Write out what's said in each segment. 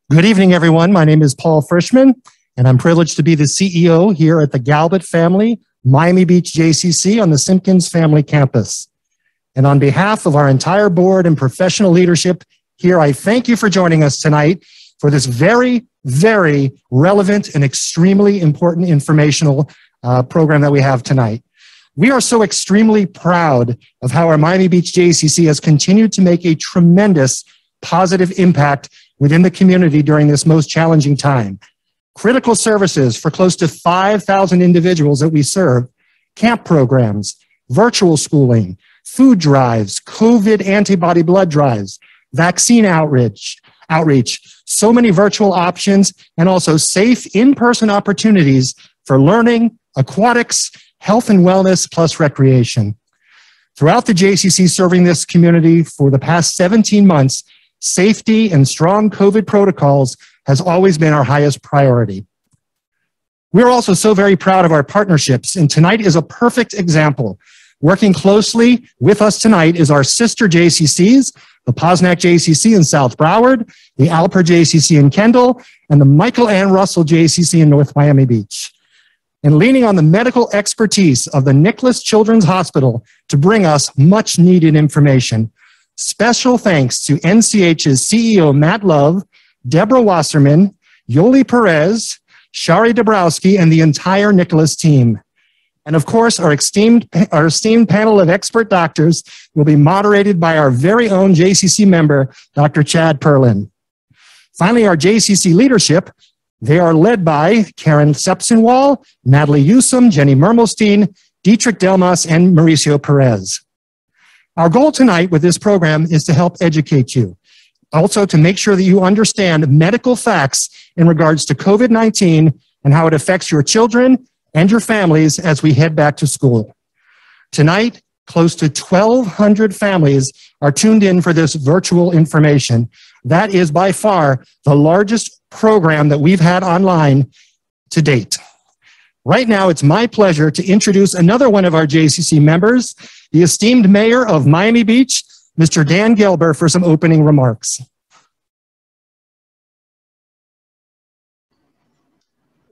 Good evening, everyone. My name is Paul Frischman, and I'm privileged to be the CEO here at the Galbert Family, Miami Beach JCC on the Simpkins Family Campus. And on behalf of our entire board and professional leadership here, I thank you for joining us tonight for this very, very relevant and extremely important informational program that we have tonight. We are so extremely proud of how our Miami Beach JCC has continued to make a tremendous positive impact within the community during this most challenging time. Critical services for close to 5,000 individuals that we serve, camp programs, virtual schooling, food drives, COVID antibody blood drives, vaccine outreach, so many virtual options, and also safe in-person opportunities for learning, aquatics, health and wellness, plus recreation. Throughout the JCC serving this community for the past 17 months, safety and strong COVID protocols has always been our highest priority. We're also so very proud of our partnerships, and tonight is a perfect example. Working closely with us tonight is our sister JCCs, the Posnack JCC in South Broward, the Alper JCC in Kendall, and the Michael Ann Russell JCC in North Miami Beach. And leaning on the medical expertise of the Nicklaus Children's Hospital to bring us much needed information. Special thanks to NCH's CEO, Matt Love, Deborah Wasserman, Yoli Perez, Shari Dabrowski, and the entire Nicklaus team. And of course, our esteemed panel of expert doctors will be moderated by our very own JCC member, Dr. Chad Perlyn. Finally, our JCC leadership, they are led by Karen Sepsenwall, Natalie Usum, Jenny Mermelstein, Dietrich Delmas, and Mauricio Perez. Our goal tonight with this program is to help educate you. Also to make sure that you understand medical facts in regards to COVID-19 and how it affects your children and your families as we head back to school. Tonight, close to 1,200 families are tuned in for this virtual information. That is by far the largest program that we've had online to date. Right now, it's my pleasure to introduce another one of our JCC members, the esteemed mayor of Miami Beach, Mr. Dan Gelber, for some opening remarks.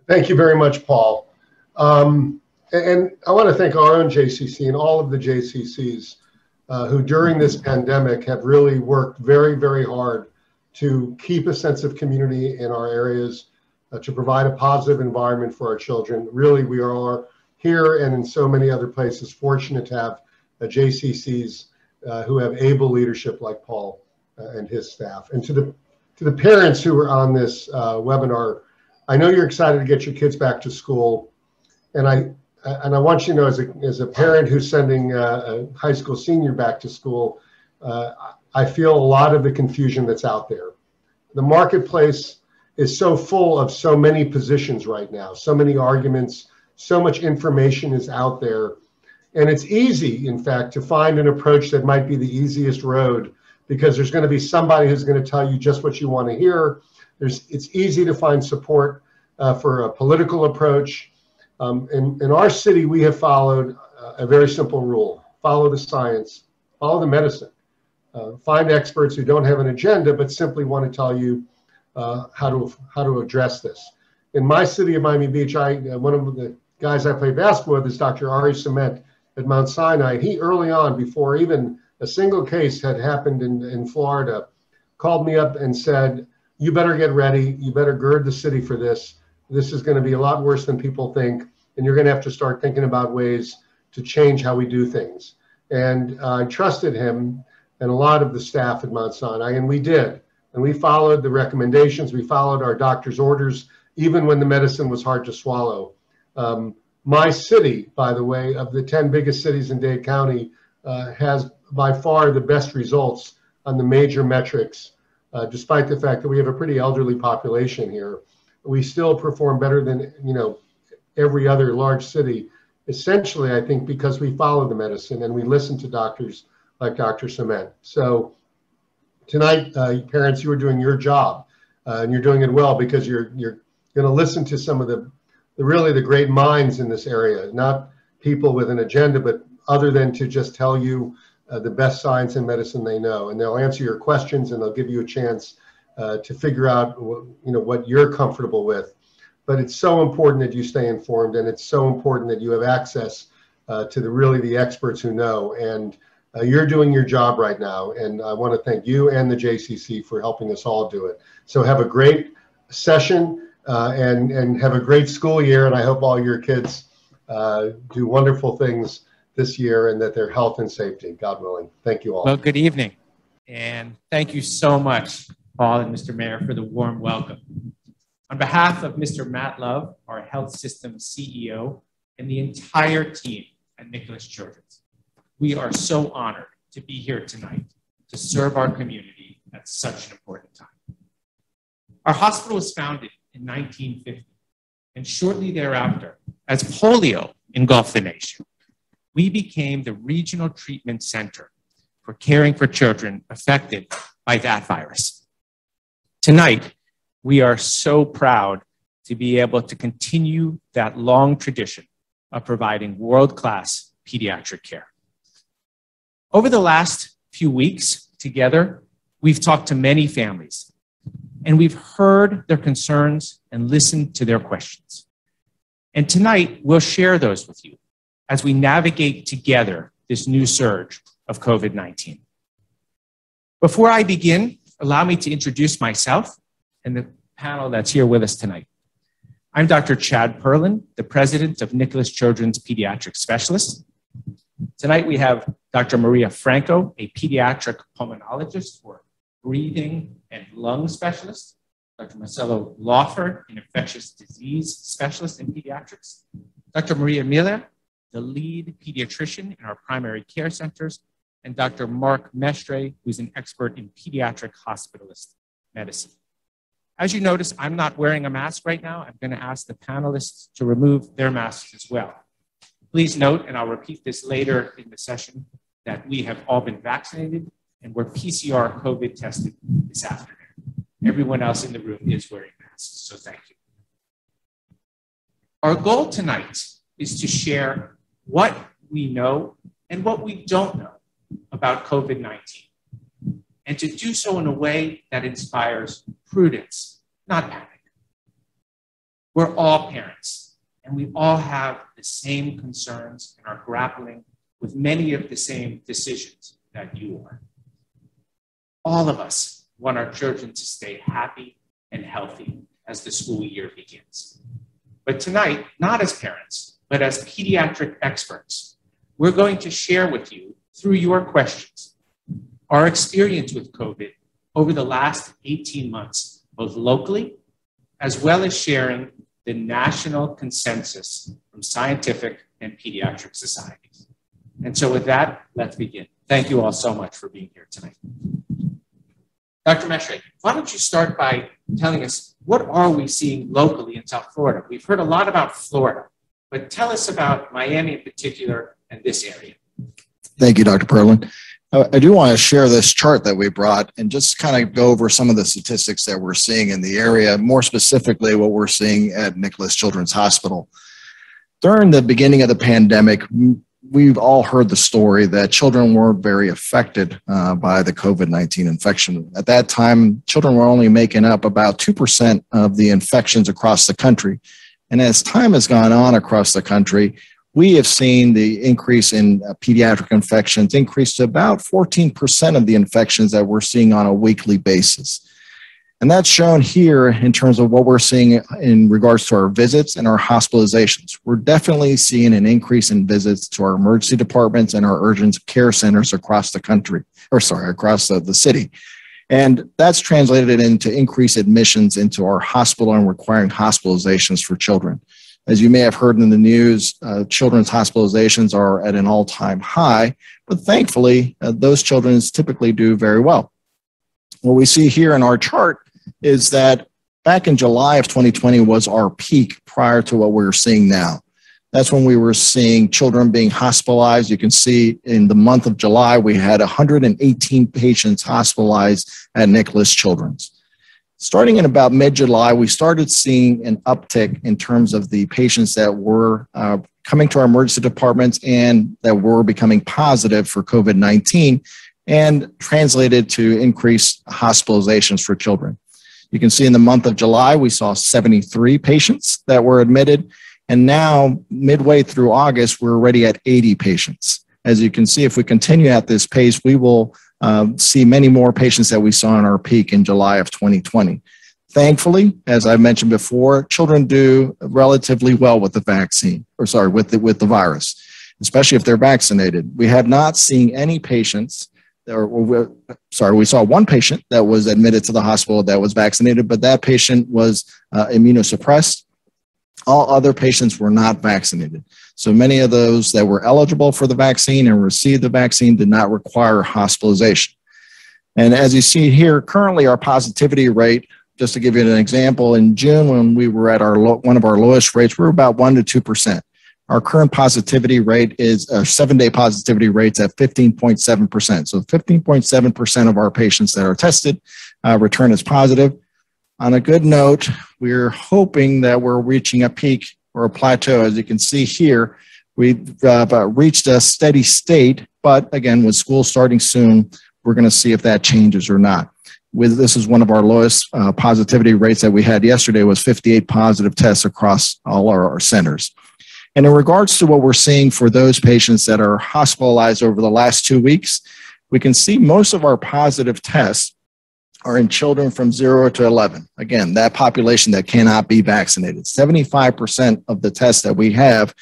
Thank you very much, Paul. And I want to thank our own JCC and all of the JCCs who during this pandemic have really worked very, very hard to keep a sense of community in our areas, to provide a positive environment for our children. Really, we are here and in so many other places fortunate to have JCCs who have able leadership like Paul and his staff. And to the parents who are on this webinar, I know you're excited to get your kids back to school, and I want you to know, as a parent who's sending a high school senior back to school, I feel a lot of the confusion that's out there. The marketplace is so full of so many positions right now, so many arguments, so much information is out there. And it's easy, in fact, to find an approach that might be the easiest road because there's going to be somebody who's going to tell you just what you want to hear. It's easy to find support for a political approach. In our city, we have followed a very simple rule. Follow the science, follow the medicine. Find experts who don't have an agenda, but simply want to tell you how to address this. In my city of Miami Beach, one of the guys I play basketball with is Dr. Ari Cement at Mount Sinai. He early on, before even a single case had happened in Florida, called me up and said, you better get ready. You better gird the city for this. This is going to be a lot worse than people think. And you're going to have to start thinking about ways to change how we do things. And I trusted him and a lot of the staff at Mount Sinai, and we did. And we followed the recommendations. We followed our doctor's orders, even when the medicine was hard to swallow. My city, by the way, of the 10 biggest cities in Dade County, has by far the best results on the major metrics, despite the fact that we have a pretty elderly population here. We still perform better than every other large city, essentially, I think, because we follow the medicine and we listen to doctors like Dr. Cement. So tonight, parents, you are doing your job, and you're doing it well because you're going to listen to some of the great minds in this area, not people with an agenda, but other than to just tell you the best science and medicine they know. And they'll answer your questions and they'll give you a chance to figure out what you're comfortable with. But it's so important that you stay informed, and it's so important that you have access to the experts who know. And you're doing your job right now, and I want to thank you and the JCC for helping us all do it. So have a great session and have a great school year, and I hope all your kids do wonderful things this year and that they're health and safety, God willing. Thank you all. Well, good evening, and thank you so much, Paul and Mr. Mayor, for the warm welcome. On behalf of Mr. Matt Love, our health system CEO, and the entire team at Nicklaus Children's, we are so honored to be here tonight to serve our community at such an important time. Our hospital was founded in 1950, and shortly thereafter, as polio engulfed the nation, we became the regional treatment center for caring for children affected by that virus. Tonight, we are so proud to be able to continue that long tradition of providing world-class pediatric care. Over the last few weeks together, we've talked to many families, and we've heard their concerns and listened to their questions. And tonight, we'll share those with you as we navigate together this new surge of COVID-19. Before I begin, allow me to introduce myself and the panel that's here with us tonight. I'm Dr. Chad Perlyn, the president of Nicklaus Children's Pediatric Specialists. Tonight we have Dr. Maria Franco, a pediatric pulmonologist or breathing and lung specialist. Dr. Marcelo Laufer, an infectious disease specialist in pediatrics. Dr. Milla, the lead pediatrician in our primary care centers. And Dr. Mark Mestre, who's an expert in pediatric hospitalist medicine. As you notice, I'm not wearing a mask right now. I'm going to ask the panelists to remove their masks as well. Please note, and I'll repeat this later in the session, that we have all been vaccinated and we're PCR COVID tested this afternoon. Everyone else in the room is wearing masks, so thank you. Our goal tonight is to share what we know and what we don't know about COVID-19, and to do so in a way that inspires prudence, not panic. We're all parents, and we all have the same concerns and are grappling with many of the same decisions that you are. All of us want our children to stay happy and healthy as the school year begins. But tonight, not as parents, but as pediatric experts, we're going to share with you, through your questions, our experience with COVID over the last 18 months, both locally, as well as sharing the national consensus from scientific and pediatric societies. And so with that, let's begin. Thank you all so much for being here tonight. Dr. Mestre, why don't you start by telling us, what are we seeing locally in South Florida? We've heard a lot about Florida, but tell us about Miami in particular and this area. Thank you, Dr. Perlyn. I do want to share this chart that we brought and just kind of go over some of the statistics that we're seeing in the area, more specifically what we're seeing at Nicklaus Children's Hospital. During the beginning of the pandemic, we've all heard the story that children weren't very affected by the COVID-19 infection. At that time, children were only making up about 2% of the infections across the country. And as time has gone on across the country, we have seen the increase in pediatric infections increase to about 14% of the infections that we're seeing on a weekly basis. And that's shown here in terms of what we're seeing in regards to our visits and our hospitalizations. We're definitely seeing an increase in visits to our emergency departments and our urgent care centers across the country, across the city. And that's translated into increased admissions into our hospital and requiring hospitalizations for children. As you may have heard in the news, children's hospitalizations are at an all-time high, but thankfully, those children typically do very well. What we see here in our chart is that back in July of 2020 was our peak prior to what we're seeing now. That's when we were seeing children being hospitalized. You can see in the month of July, we had 118 patients hospitalized at Nicklaus Children's. Starting in about mid-July, we started seeing an uptick in terms of the patients that were coming to our emergency departments and that were becoming positive for COVID-19 and translated to increased hospitalizations for children. You can see in the month of July, we saw 73 patients that were admitted. And now, midway through August, we're already at 80 patients. As you can see, if we continue at this pace, we will see many more patients that we saw in our peak in July of 2020. Thankfully, as I mentioned before, children do relatively well with the vaccine, with the virus, especially if they're vaccinated. We have not seen any patients, we saw one patient that was admitted to the hospital that was vaccinated, but that patient was immunosuppressed. All other patients were not vaccinated. So many of those that were eligible for the vaccine and received the vaccine did not require hospitalization. And as you see here, currently our positivity rate, just to give you an example, in June when we were at one of our lowest rates, we were about 1% to 2%. Our current positivity rate is 7-day positivity rates at 15.7%. So 15.7% of our patients that are tested return as positive. On a good note, we're hoping that we're reaching a peak or a plateau. As you can see here, we've reached a steady state, but again, with school starting soon, we're going to see if that changes or not. This is one of our lowest positivity rates that we had yesterday was 58 positive tests across all our centers. And in regards to what we're seeing for those patients that are hospitalized over the last 2 weeks, we can see most of our positive tests are in children from 0 to 11. Again, that population that cannot be vaccinated. 75% of the tests that we have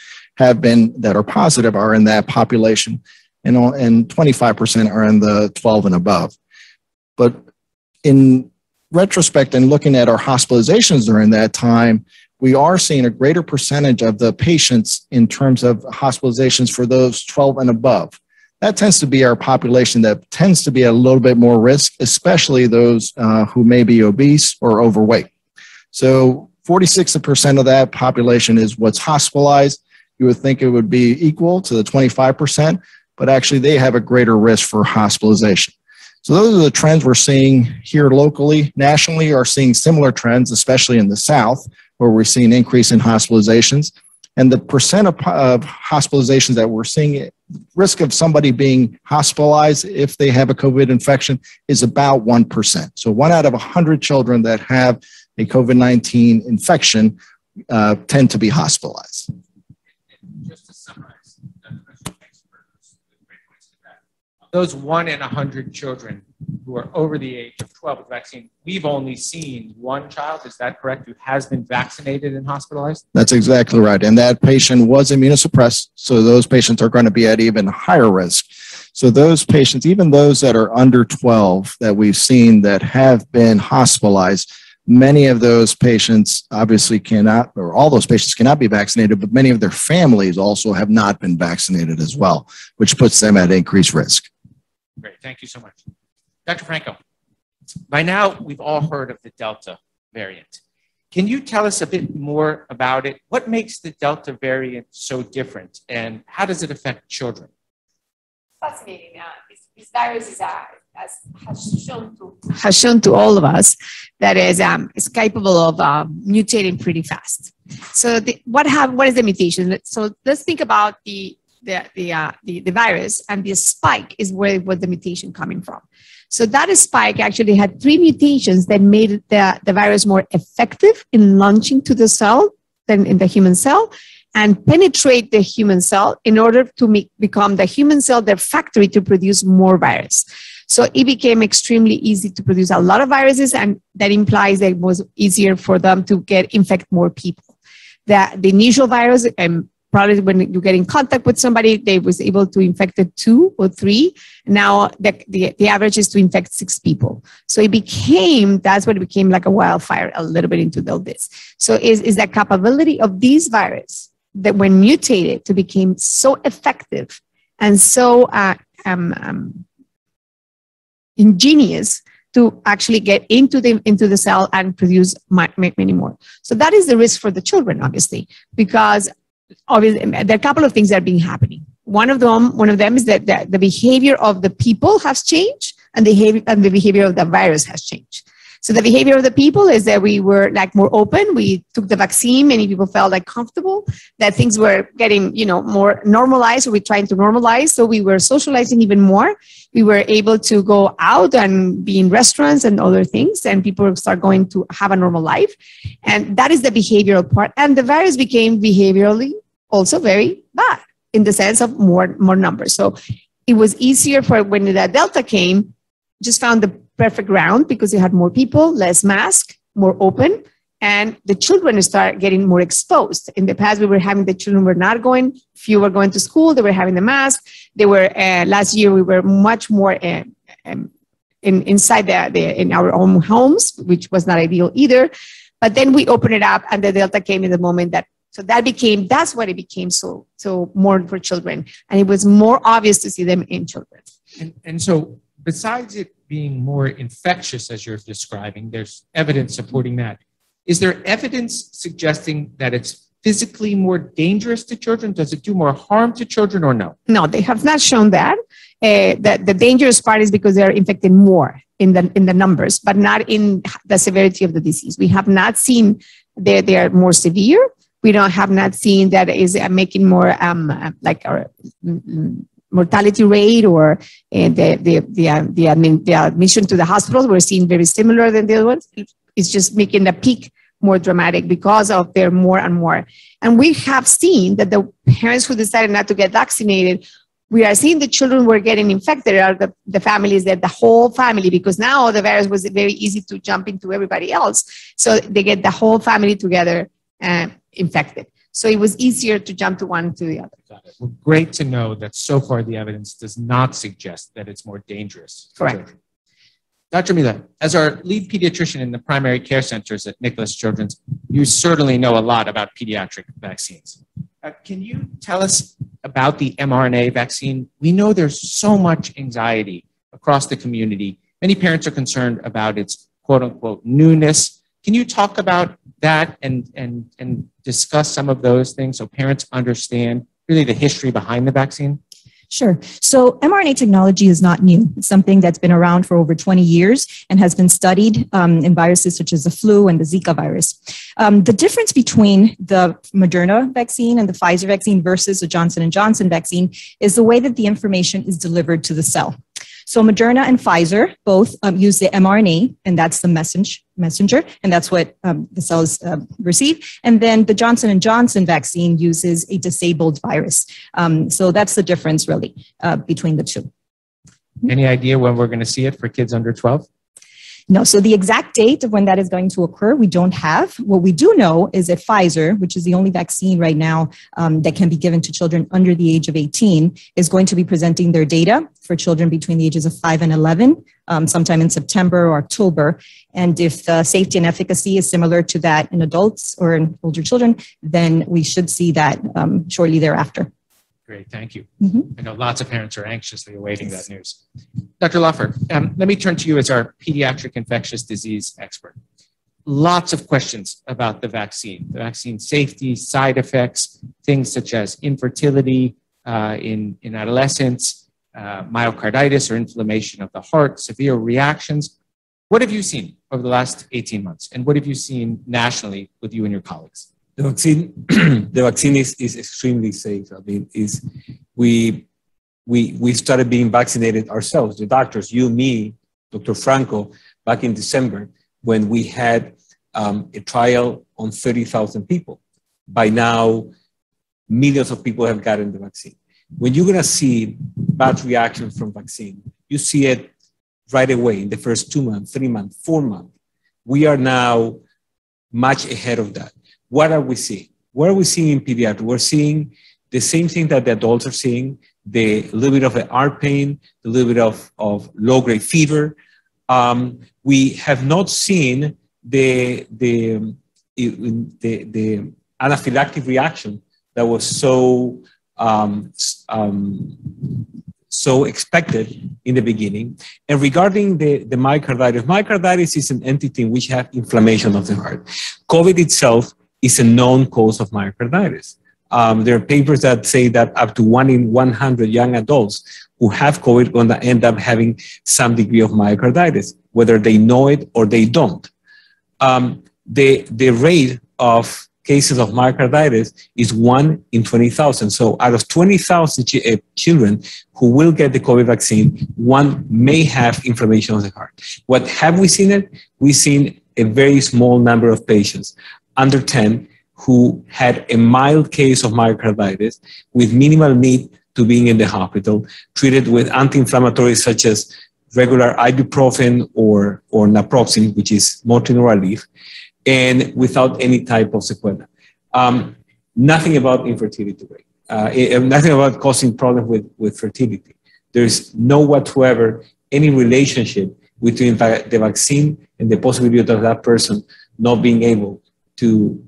been that are positive are in that population, and 25% are in the 12 and above. But in retrospect and looking at our hospitalizations during that time, we are seeing a greater percentage of the patients in terms of hospitalizations for those 12 and above. That tends to be our population that tends to be a little bit more risk, especially those who may be obese or overweight. So 46% of that population is what's hospitalized. You would think it would be equal to the 25%, but actually they have a greater risk for hospitalization. So those are the trends we're seeing here locally. Nationally, are seeing similar trends, especially in the South, where we're seeing an increase in hospitalizations. And the percent of hospitalizations that we're seeing, risk of somebody being hospitalized if they have a COVID infection is about 1%. So 1 out of 100 children that have a COVID-19 infection tend to be hospitalized. Just to summarize, those 1 in 100 children who are over the age of 12 with vaccine, we've only seen one child, is that correct, who has been vaccinated and hospitalized? That's exactly right. And that patient was immunosuppressed. So those patients are going to be at even higher risk. So those patients, even those that are under 12 that we've seen that have been hospitalized, many of those patients obviously cannot, or all those patients cannot be vaccinated, but many of their families also have not been vaccinated as well, which puts them at increased risk. Great, thank you so much. Dr. Franco, by now we've all heard of the Delta variant. Can you tell us a bit more about it? What makes the Delta variant so different, and how does it affect children? Fascinating. This virus is, has shown to all of us that is capable of mutating pretty fast. So what is the mutation? So let's think about the virus, and the spike is where was the mutation coming from. So that spike actually had 3 mutations that made the virus more effective in launching to the cell than in the human cell, and penetrate the human cell in order to become the human cell their factory to produce more virus. So it became extremely easy to produce a lot of viruses, and that implies that it was easier for them to infect more people. The initial virus, probably when you get in contact with somebody, they was able to infect 2 or 3. Now the average is to infect 6 people. So that's what it became like a wildfire a little bit into all this. So is the capability of these virus that when mutated to become so effective and so ingenious to actually get into the cell and produce many more. So that is the risk for the children, obviously, because obviously there are a couple of things that are being happening. One of them is that the behavior of the people has changed, and the behavior of the virus has changed. So the behavior of the people is that we were like more open. We took the vaccine. Many people felt like comfortable, that things were getting, more normalized. We're trying to normalize. So we were socializing even more. We were able to go out and be in restaurants and other things, and people start going to have a normal life. And that is the behavioral part. And the virus became behaviorally also very bad in the sense of more numbers. So it was easier for when the Delta came, just found the perfect ground because you had more people, less mask, more open, and the children start getting more exposed. In the past, we were having the children were not going, few were going to school, they were having the mask. They were, last year, we were much more inside in our own homes, which was not ideal either. But then we opened it up and the Delta came in the moment that's what it became so more for children. And it was more obvious to see them in children. And so besides it being more infectious, as you're describing, there's evidence supporting that. Is there evidence suggesting that it's physically more dangerous to children? Does it do more harm to children or no? No, they have not shown that. The dangerous part is because they're infected more in the numbers, but not in the severity of the disease. We have not seen they are more severe. We have not seen that is making more like our mortality rate or the admission to the hospitals. We're seeing very similar than the other ones. It's just making the peak more dramatic because of their more and more. And we have seen that the parents who decided not to get vaccinated, we are seeing the children were getting infected, are the families, that the whole family, because now the virus was very easy to jump into everybody else. So they get the whole family together infected. So it was easier to jump to one to the other. Got it. Well, great to know that so far the evidence does not suggest that it's more dangerous. Correct. Dr. Milla, as our lead pediatrician in the primary care centers at Nicklaus Children's, you certainly know a lot about pediatric vaccines. Can you tell us about the mRNA vaccine? We know there's so much anxiety across the community. Many parents are concerned about its quote unquote newness. Can you talk about that and discuss some of those things so parents understand really the history behind the vaccine? Sure. So mRNA technology is not new. It's something that's been around for over 20 years and has been studied in viruses such as the flu and the Zika virus. The difference between the Moderna vaccine and the Pfizer vaccine versus the Johnson & Johnson vaccine is the way that the information is delivered to the cell. So Moderna and Pfizer both use the mRNA, and that's the messenger, and that's what the cells receive. And then the Johnson & Johnson vaccine uses a disabled virus. So that's the difference, really, between the two. Any idea when we're going to see it for kids under 12? No, so the exact date of when that is going to occur, we don't have. What we do know is that Pfizer, which is the only vaccine right now that can be given to children under the age of 18, is going to be presenting their data for children between the ages of 5 and 11, sometime in September or October. And if the safety and efficacy is similar to that in adults or in older children, then we should see that shortly thereafter. Great, thank you. Mm-hmm. I know lots of parents are anxiously awaiting that news. Dr. Laufer, let me turn to you as our pediatric infectious disease expert. Lots of questions about the vaccine safety, side effects, things such as infertility in adolescents, myocarditis or inflammation of the heart, severe reactions. What have you seen over the last 18 months? And what have you seen nationally with you and your colleagues? The vaccine is extremely safe. I mean, we started being vaccinated ourselves, the doctors, you, me, Dr. Franco, back in December, when we had a trial on 30,000 people. By now, millions of people have gotten the vaccine. When you're gonna see bad reactions from vaccine, you see it right away in the first 2 months, 3 months, 4 months. We are now much ahead of that. What are we seeing? What are we seeing in pediatrics? We're seeing the same thing that the adults are seeing, the little bit of an arm pain, a little bit of low-grade fever. We have not seen the anaphylactic reaction that was so expected in the beginning. And regarding the myocarditis is an entity in which have inflammation of the heart. COVID itself is a known cause of myocarditis. There are papers that say that up to 1 in 100 young adults who have COVID are going to end up having some degree of myocarditis, whether they know it or they don't. The rate of cases of myocarditis is 1 in 20,000. So out of 20,000 children who will get the COVID vaccine, 1 may have inflammation of the heart. What have we seen it? We've seen a very small number of patients, under 10, who had a mild case of myocarditis with minimal need to being in the hospital, treated with anti-inflammatories such as regular ibuprofen or naproxen, which is morphine relief, and without any type of sequela. Nothing about infertility rate, nothing about causing problems with fertility. There's no whatsoever any relationship between the vaccine and the possibility of that person not being able to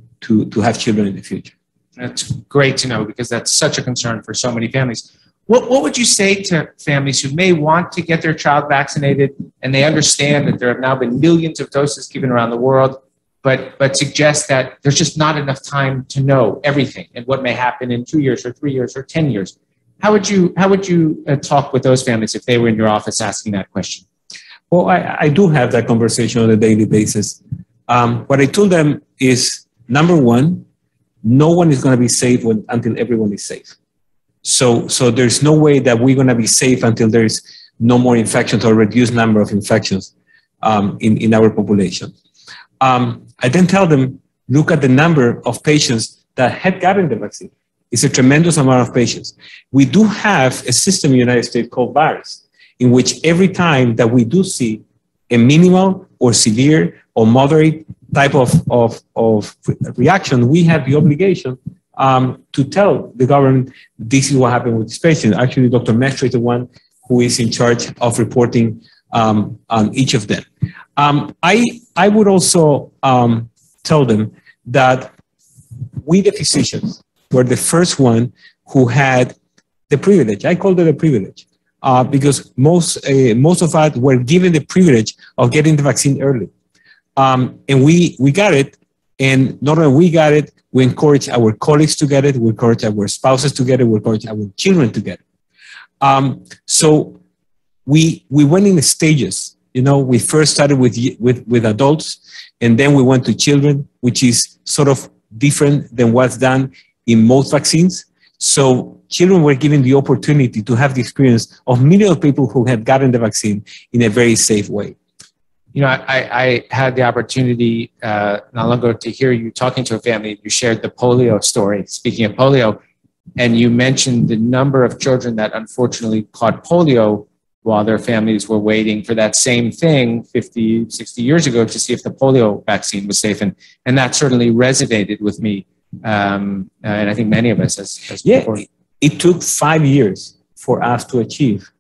have children in the future. That's great to know, because that's such a concern for so many families. What would you say to families who may want to get their child vaccinated and they understand that there have now been millions of doses given around the world, but suggest that there's just not enough time to know everything and what may happen in 2 years or 3 years or 10 years? How would you talk with those families if they were in your office asking that question? Well, I do have that conversation on a daily basis. What I told them is, number one, no one is going to be safe until everyone is safe. So there's no way that we're going to be safe until there's no more infections or reduced number of infections in our population. I then tell them, look at the number of patients that had gotten the vaccine. It's a tremendous amount of patients. We do have a system in the United States called VAERS, in which every time that we do see a minimal or severe or moderate type of reaction, we have the obligation to tell the government this is what happened with this patient. Actually, Dr. Mestre is the one who is in charge of reporting on each of them. I would also tell them that we, the physicians, were the first one who had the privilege. I called it a privilege because most of us were given the privilege of getting the vaccine early. And we got it. And not only we got it, we encourage our colleagues to get it. We encourage our spouses to get it. We encourage our children to get it. So we went in stages. You know, we first started with adults, and then we went to children, which is sort of different than what's done in most vaccines. So children were given the opportunity to have the experience of many of people who had gotten the vaccine in a very safe way. You know, I had the opportunity not long ago to hear you talking to a family. You shared the polio story, speaking of polio, and you mentioned the number of children that unfortunately caught polio while their families were waiting for that same thing 50, 60 years ago to see if the polio vaccine was safe. And that certainly resonated with me. And I think many of us as before. It took 5 years for us to achieve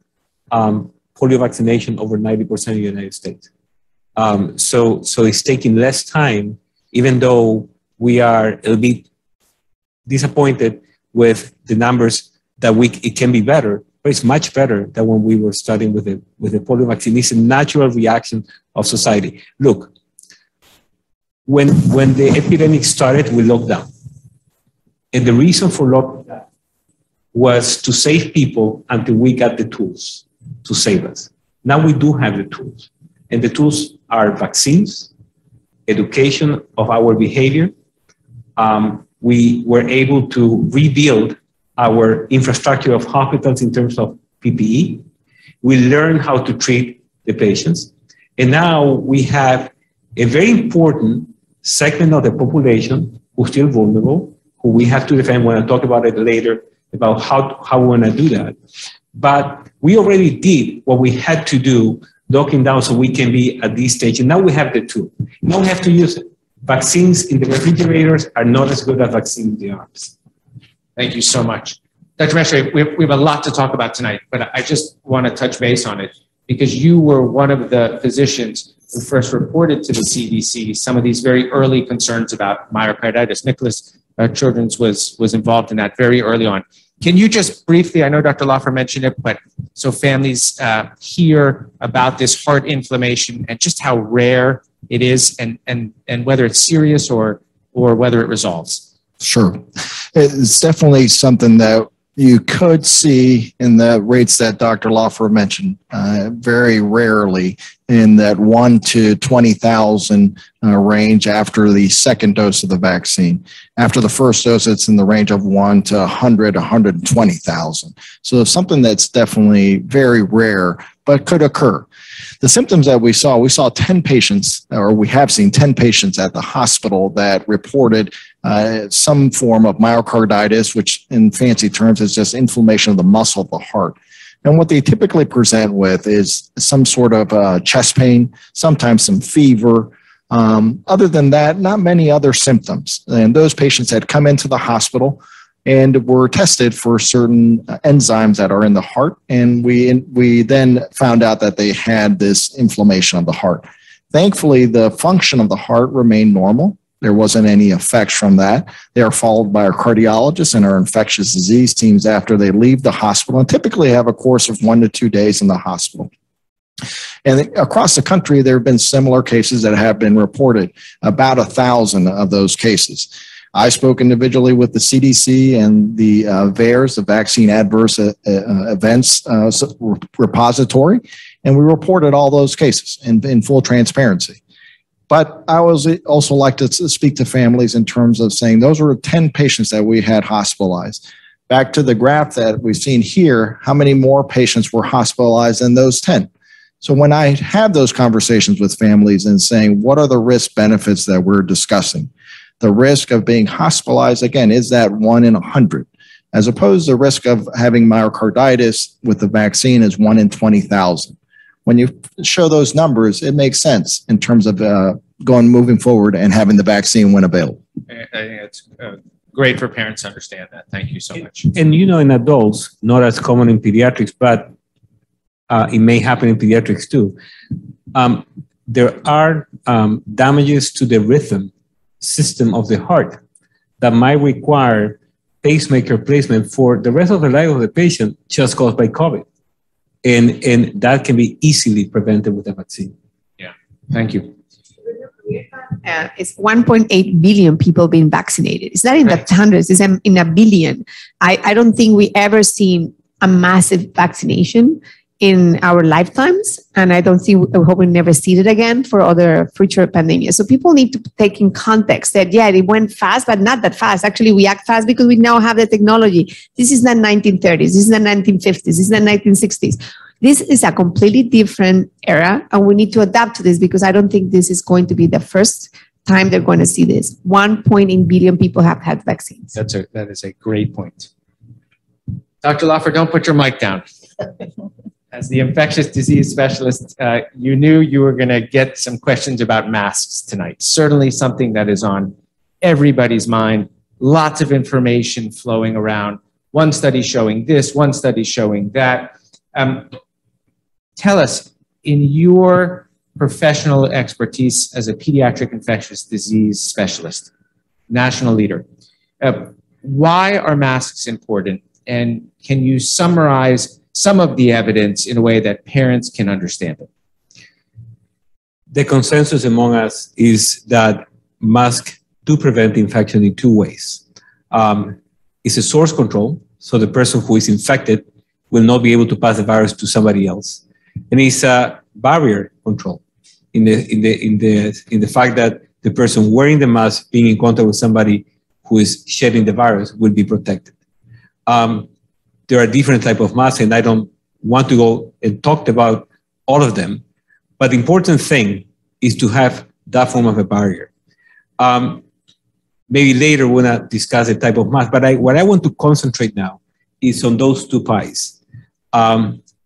polio vaccination over 90% of the United States. So it's taking less time, even though we are a little bit disappointed with the numbers that it can be better, but it's much better than when we were starting with the polio vaccine. It's a natural reaction of society. Look, when the epidemic started, we locked down. And the reason for lockdown was to save people until we got the tools to save us. Now we do have the tools. And the tools are vaccines, education of our behavior. We were able to rebuild our infrastructure of hospitals in terms of PPE. We learned how to treat the patients. And now we have a very important segment of the population who's still vulnerable, who we have to defend. When I talk about it later, about how we want to do that. But we already did what we had to do, locking down so we can be at this stage. And now we have the tool. Now we have to use it. Vaccines in the refrigerators are not as good as vaccines in the arms. Thank you so much. Dr. Mestre, we have a lot to talk about tonight, but I just want to touch base on it because you were one of the physicians who first reported to the CDC some of these very early concerns about myocarditis. Nicklaus Children's was involved in that very early on. Can you just briefly, I know Dr. Laufer mentioned it, but so families hear about this heart inflammation and just how rare it is and whether it's serious or whether it resolves? Sure. It's definitely something that you could see in the rates that Dr. Laufer mentioned, very rarely in that 1 to 20,000 range after the second dose of the vaccine. After the first dose, it's in the range of 1 to 100, 120,000. So it's something that's definitely very rare, but could occur. The symptoms that we saw 10 patients, or we have seen 10 patients at the hospital that reported some form of myocarditis, which in fancy terms is just inflammation of the muscle of the heart. And what they typically present with is some sort of chest pain, sometimes some fever. Other than that, not many other symptoms. And those patients had come into the hospital and were tested for certain enzymes that are in the heart. And we then found out that they had this inflammation of the heart. Thankfully, the function of the heart remained normal. There wasn't any effects from that. They are followed by our cardiologists and our infectious disease teams after they leave the hospital, and typically have a course of 1 to 2 days in the hospital. And across the country, there have been similar cases that have been reported, about 1,000 of those cases. I spoke individually with the CDC and the VAERS, the Vaccine Adverse Events Repository, and we reported all those cases in full transparency. But I also like to speak to families in terms of saying those were 10 patients that we had hospitalized. Back to the graph that we've seen here, how many more patients were hospitalized than those 10? So when I have those conversations with families and saying, what are the risk benefits that we're discussing? The risk of being hospitalized, again, is that 1 in 100, as opposed to the risk of having myocarditis with the vaccine is 1 in 20,000. When you show those numbers, it makes sense in terms of moving forward and having the vaccine when available. I think it's great for parents to understand that. Thank you so much. And in adults, not as common in pediatrics, but it may happen in pediatrics too. There are damages to the rhythm system of the heart that might require pacemaker placement for the rest of the life of the patient just caused by COVID. And that can be easily prevented with a vaccine. Yeah, thank you. It's 1.8 billion people being vaccinated. It's not in the hundreds, it's in a billion. I don't think we ever seen a massive vaccination in our lifetimes. And I hope we never see it again for other future pandemics. So people need to take in context that, yeah, it went fast, but not that fast. Actually, we act fast because we now have the technology. This is not 1930s. This is the 1950s. This is the 1960s. This is a completely different era, and we need to adapt to this because I don't think this is going to be the first time they're going to see this. 1.8 billion people have had vaccines. That is a great point. Dr. Laufer, don't put your mic down. As the infectious disease specialist, you knew you were going to get some questions about masks tonight. Certainly something that is on everybody's mind. Lots of information flowing around. One study showing this, one study showing that. Tell us, in your professional expertise as a pediatric infectious disease specialist, national leader, why are masks important? And can you summarize some of the evidence in a way that parents can understand it? The consensus among us is that masks do prevent infection in 2 ways. It's a source control, so the person who is infected will not be able to pass the virus to somebody else. And it's a barrier control in the fact that the person wearing the mask, being in contact with somebody who is shedding the virus, will be protected. There are different types of masks, and I don't want to go and talk about all of them. But the important thing is to have that form of a barrier. Maybe later we're going to discuss the type of mask, but what I want to concentrate now is on those 2 pies.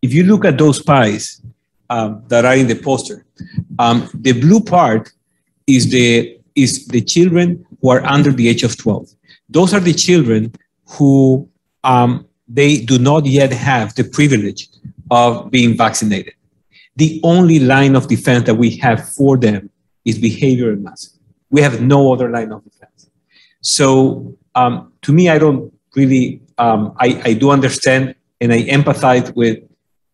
If you look at those pies that are in the poster, the blue part is the children who are under the age of 12. Those are the children who they do not yet have the privilege of being vaccinated. The only line of defense that we have for them is behavioral mask. We have no other line of defense. So to me, I don't really, I do understand and I empathize with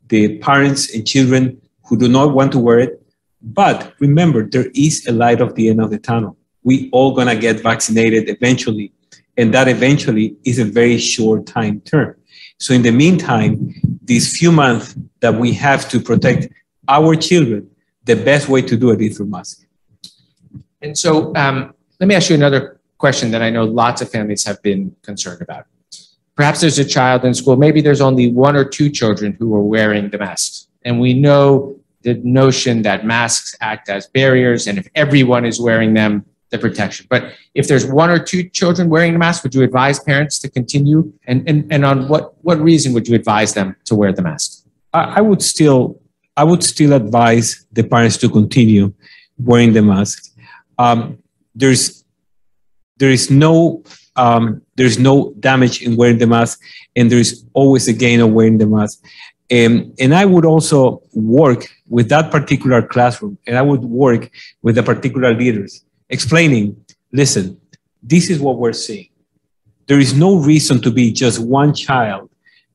the parents and children who do not want to wear it. But remember, there is a light at the end of the tunnel. We all gonna get vaccinated eventually. And that eventually is a very short time term. So in the meantime, these few months that we have to protect our children, the best way to do it is through masks. And so let me ask you another question that I know lots of families have been concerned about. Perhaps there's a child in school, maybe there's only 1 or 2 children who are wearing the masks. And we know the notion that masks act as barriers, and if everyone is wearing them, the protection. But if there's 1 or 2 children wearing the mask, would you advise parents to continue? And on what reason would you advise them to wear the mask? I would still advise the parents to continue wearing the mask. There's no damage in wearing the mask, and there's always a gain of wearing the mask. And I would also work with that particular classroom, and I would work with the particular leaders, explaining, listen, this is what we're seeing. There is no reason to be just one child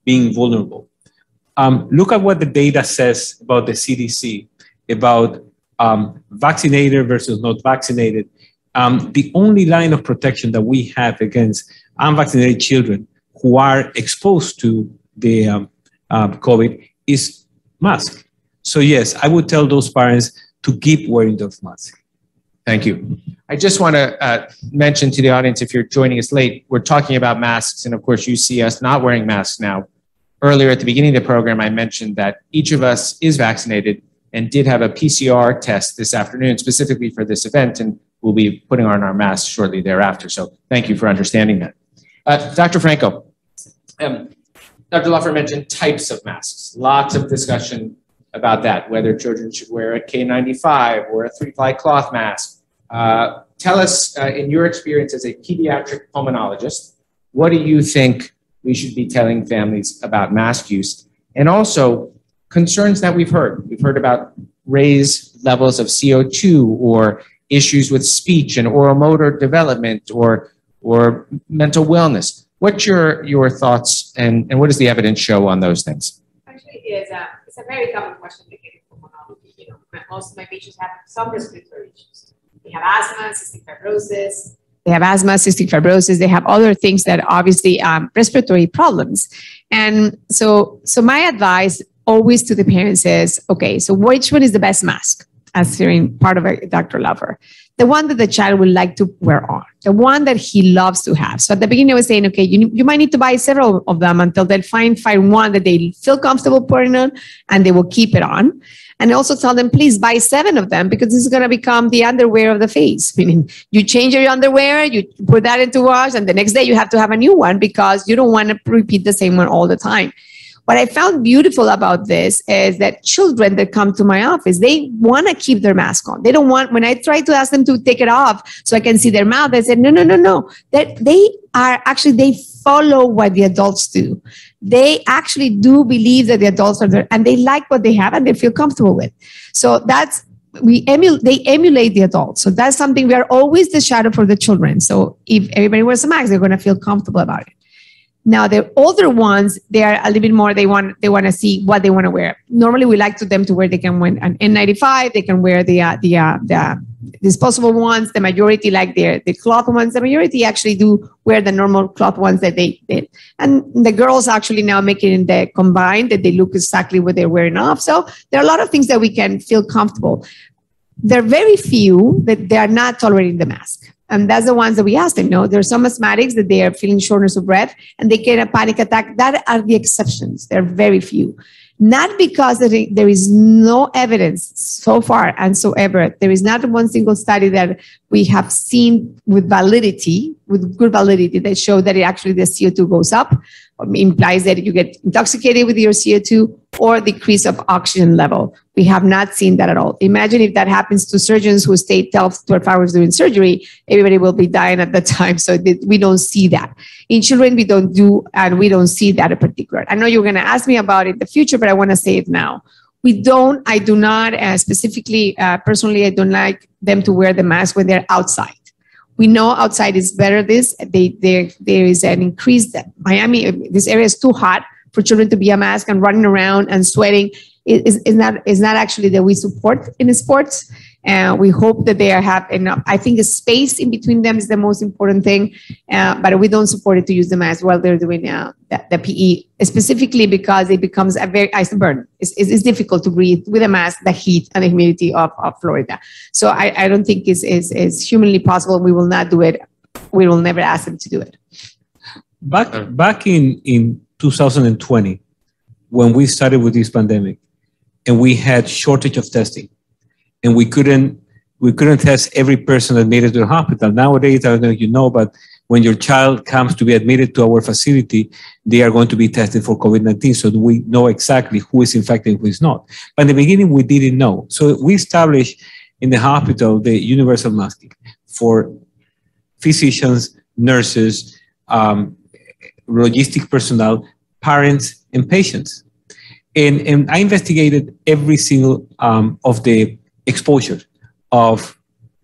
being vulnerable. Look at what the data says about the CDC, about vaccinated versus not vaccinated. The only line of protection that we have against unvaccinated children who are exposed to the COVID is mask. So yes, I would tell those parents to keep wearing those masks. Thank you. I just want to mention to the audience, if you're joining us late, we're talking about masks, and of course you see us not wearing masks now. Earlier at the beginning of the program, I mentioned that each of us is vaccinated and did have a PCR test this afternoon specifically for this event, and we'll be putting on our masks shortly thereafter. So thank you for understanding that. Dr. Franco, Dr. Laufer mentioned types of masks. Lots of discussion about that, whether children should wear a K95 or a 3-ply cloth mask. Tell us, in your experience as a pediatric pulmonologist, what do you think we should be telling families about mask use? And also, concerns that we've heard. We've heard about raised levels of CO2 or issues with speech and oral motor development or mental wellness. What's your thoughts and what does the evidence show on those things? Actually, it's a very common question to get in pulmonology. You know, most of my patients have some respiratory issues. They have asthma, cystic fibrosis. They have other things that obviously respiratory problems. And so my advice always to the parents is, okay, so which one is the best mask? Answering part of it, Dr. Laufer, the one that the child would like to wear on, the one that he loves to have. So at the beginning, I was saying, okay, you might need to buy several of them until they find one that they feel comfortable putting on and they will keep it on. And also tell them, please buy 7 of them because this is going to become the underwear of the face. Meaning you change your underwear, you put that into wash, and the next day you have to have a new one because you don't want to repeat the same one all the time. What I found beautiful about this is that children that come to my office, they want to keep their mask on. They don't want, when I try to ask them to take it off so I can see their mouth, they said, no. That they follow what the adults do. They actually do believe that the adults are there and they like what they have and they feel comfortable with. So they emulate the adults. So that's something we are always the shadow for the children. So if everybody wears a mask, they're going to feel comfortable about it. Now, the older ones, they are a little bit more, they want to see what they want to wear. Normally, we like them to wear, they can wear an N95, they can wear the disposable ones. The majority like the cloth ones. The majority actually do wear the normal cloth ones that they did. And the girls actually now make it in the combined that they look exactly what they're wearing off. So there are a lot of things that we can feel comfortable. There are very few that they are not tolerating the mask. And that's the ones that we ask them. No, there are some asthmatics that they are feeling shortness of breath and they get a panic attack. That are the exceptions. There are very few. Not because there is no evidence so far and so ever. There is not one single study that we have seen with good validity that show that actually the CO2 goes up, implies that you get intoxicated with your CO2 or decrease of oxygen level. We have not seen that at all. Imagine if that happens to surgeons who stay 12 hours doing surgery, everybody will be dying at that time. So we don't see that. In children, we don't see that in particular. I know you're going to ask me about it in the future, but I want to say it now. I do not specifically, personally, I don't like them to wear the mask when they're outside. We know outside is better. There is an increase that Miami, this area is too hot for children to be a mask and running around and sweating is not actually that we support in sports. And we hope that they have enough. I think the space in between them is the most important thing, but we don't support it to use the mask while they're doing the PE, specifically because it becomes a very ice burn. It's difficult to breathe with a mask, the heat and the humidity of Florida. So I don't think it's humanly possible. We will not do it. We will never ask them to do it. Back in 2020, when we started with this pandemic, and we had shortage of testing, and we couldn't test every person that made it to the hospital. Nowadays, I don't know if you know, but when your child comes to be admitted to our facility, they are going to be tested for COVID-19. So we know exactly who is infected and who is not. But in the beginning, we didn't know. So we established in the hospital the universal masking for physicians, nurses, logistic personnel, parents, and patients. And I investigated every single of the exposure of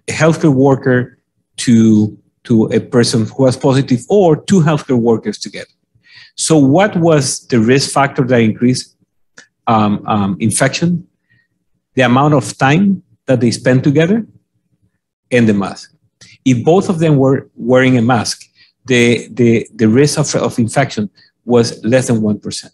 a healthcare worker to a person who was positive, or two healthcare workers together. So what was the risk factor that increased infection? The amount of time that they spent together and the mask. If both of them were wearing a mask, the risk of infection was less than 1%.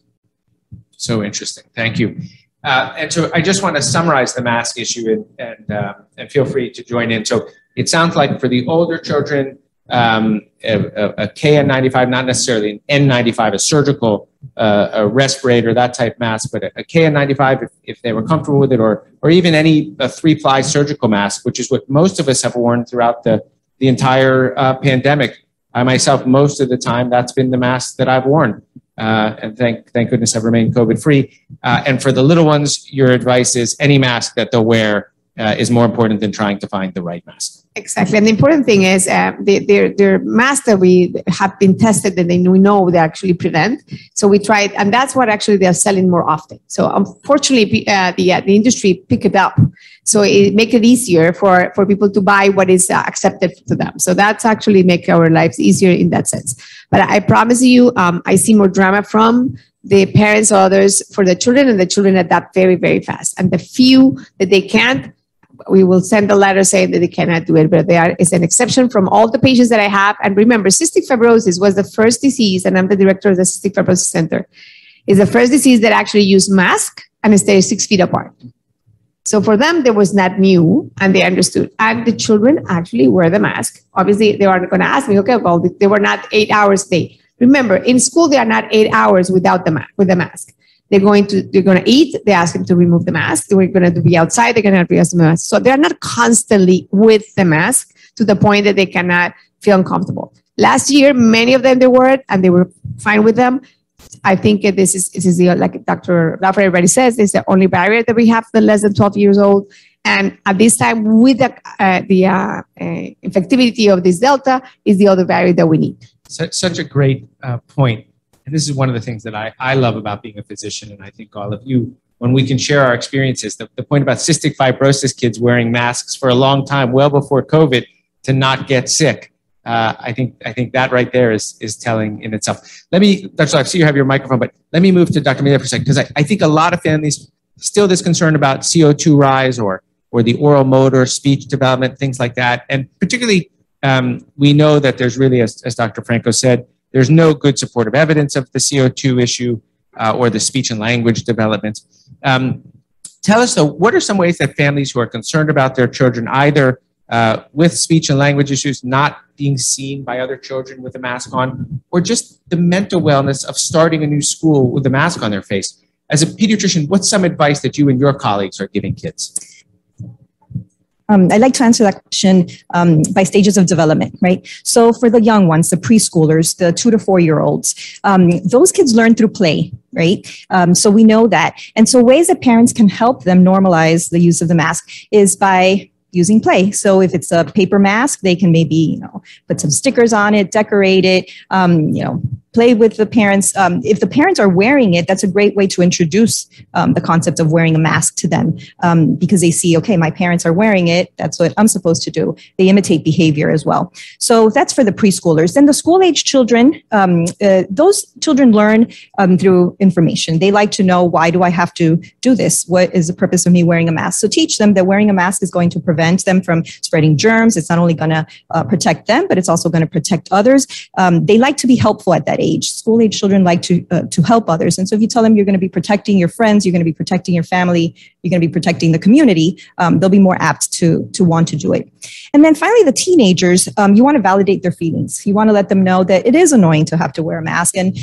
So interesting. Thank you. And so I just want to summarize the mask issue and feel free to join in. So it sounds like for the older children, a KN95, not necessarily an N95, a surgical a respirator, that type mask, but a KN95 if they were comfortable with it, or even any 3-ply surgical mask, which is what most of us have worn throughout the entire pandemic. I myself, most of the time, that's been the mask that I've worn. And thank goodness I've remained COVID-free. And for the little ones, your advice is any mask that they'll wear is more important than trying to find the right mask. Exactly. And the important thing is their masks that we have been tested and we know they actually prevent. So we tried, and that's what actually they're selling more often. So unfortunately, the industry pick it up. So it make it easier for people to buy what is accepted to them. So that's actually make our lives easier in that sense. But I promise you, I see more drama from the parents or others for the children, and the children adapt very, very fast. And the few that they can't, we will send a letter saying that they cannot do it, but there is an exception from all the patients that I have. And remember, cystic fibrosis was the first disease, and I'm the director of the Cystic Fibrosis Center, is the first disease that actually used mask and stay 6 feet apart. So for them, there was not new, and they understood. And the children actually wear the mask. Obviously, they aren't going to ask me, okay, well, they were not 8 hours a day. Remember, in school, they are not 8 hours without with the mask. They're going to eat. They ask them to remove the mask. They're going to be outside. They're going to remove the mask. So they're not constantly with the mask to the point that they cannot feel uncomfortable. Last year, many of them, they wore it and they were fine with them. I think this is the, like Dr. Laufer already says, this is the only barrier that we have for less than 12 years old. And at this time, with the infectivity of this Delta is the other barrier that we need. Such a great point. And this is one of the things that I love about being a physician, and I think all of you, when we can share our experiences, the point about cystic fibrosis kids wearing masks for a long time, well before COVID, to not get sick. I think that right there is telling in itself. Let me, Dr. I see you have your microphone, but let me move to Dr. Milla for a second, because I think a lot of families still this concern about CO2 rise or the oral motor, speech development, things like that. And particularly, we know that there's really, as Dr. Franco said, there's no good supportive evidence of the CO2 issue or the speech and language development. Tell us, though, what are some ways that families who are concerned about their children, either with speech and language issues not being seen by other children with a mask on, or just the mental wellness of starting a new school with a mask on their face? As a pediatrician, what's some advice that you and your colleagues are giving kids? I'd like to answer that question by stages of development, right? So for the young ones, the preschoolers, the 2 to 4 year olds, those kids learn through play, right? So we know that. And so ways that parents can help them normalize the use of the mask is by using play. So if it's a paper mask, they can maybe, put some stickers on it, decorate it, play with the parents. If the parents are wearing it, that's a great way to introduce the concept of wearing a mask to them, because they see, okay, my parents are wearing it. That's what I'm supposed to do. They imitate behavior as well. So that's for the preschoolers. Then the school-age children, those children learn through information. They like to know, why do I have to do this? What is the purpose of me wearing a mask? So teach them that wearing a mask is going to prevent them from spreading germs. It's not only going to protect them, but it's also going to protect others. They like to be helpful at that age. School-age children like to help others. And so if you tell them you're going to be protecting your friends, you're going to be protecting your family, you're going to be protecting the community, they'll be more apt to want to do it. And then finally, the teenagers, you want to validate their feelings. You want to let them know that it is annoying to have to wear a mask. And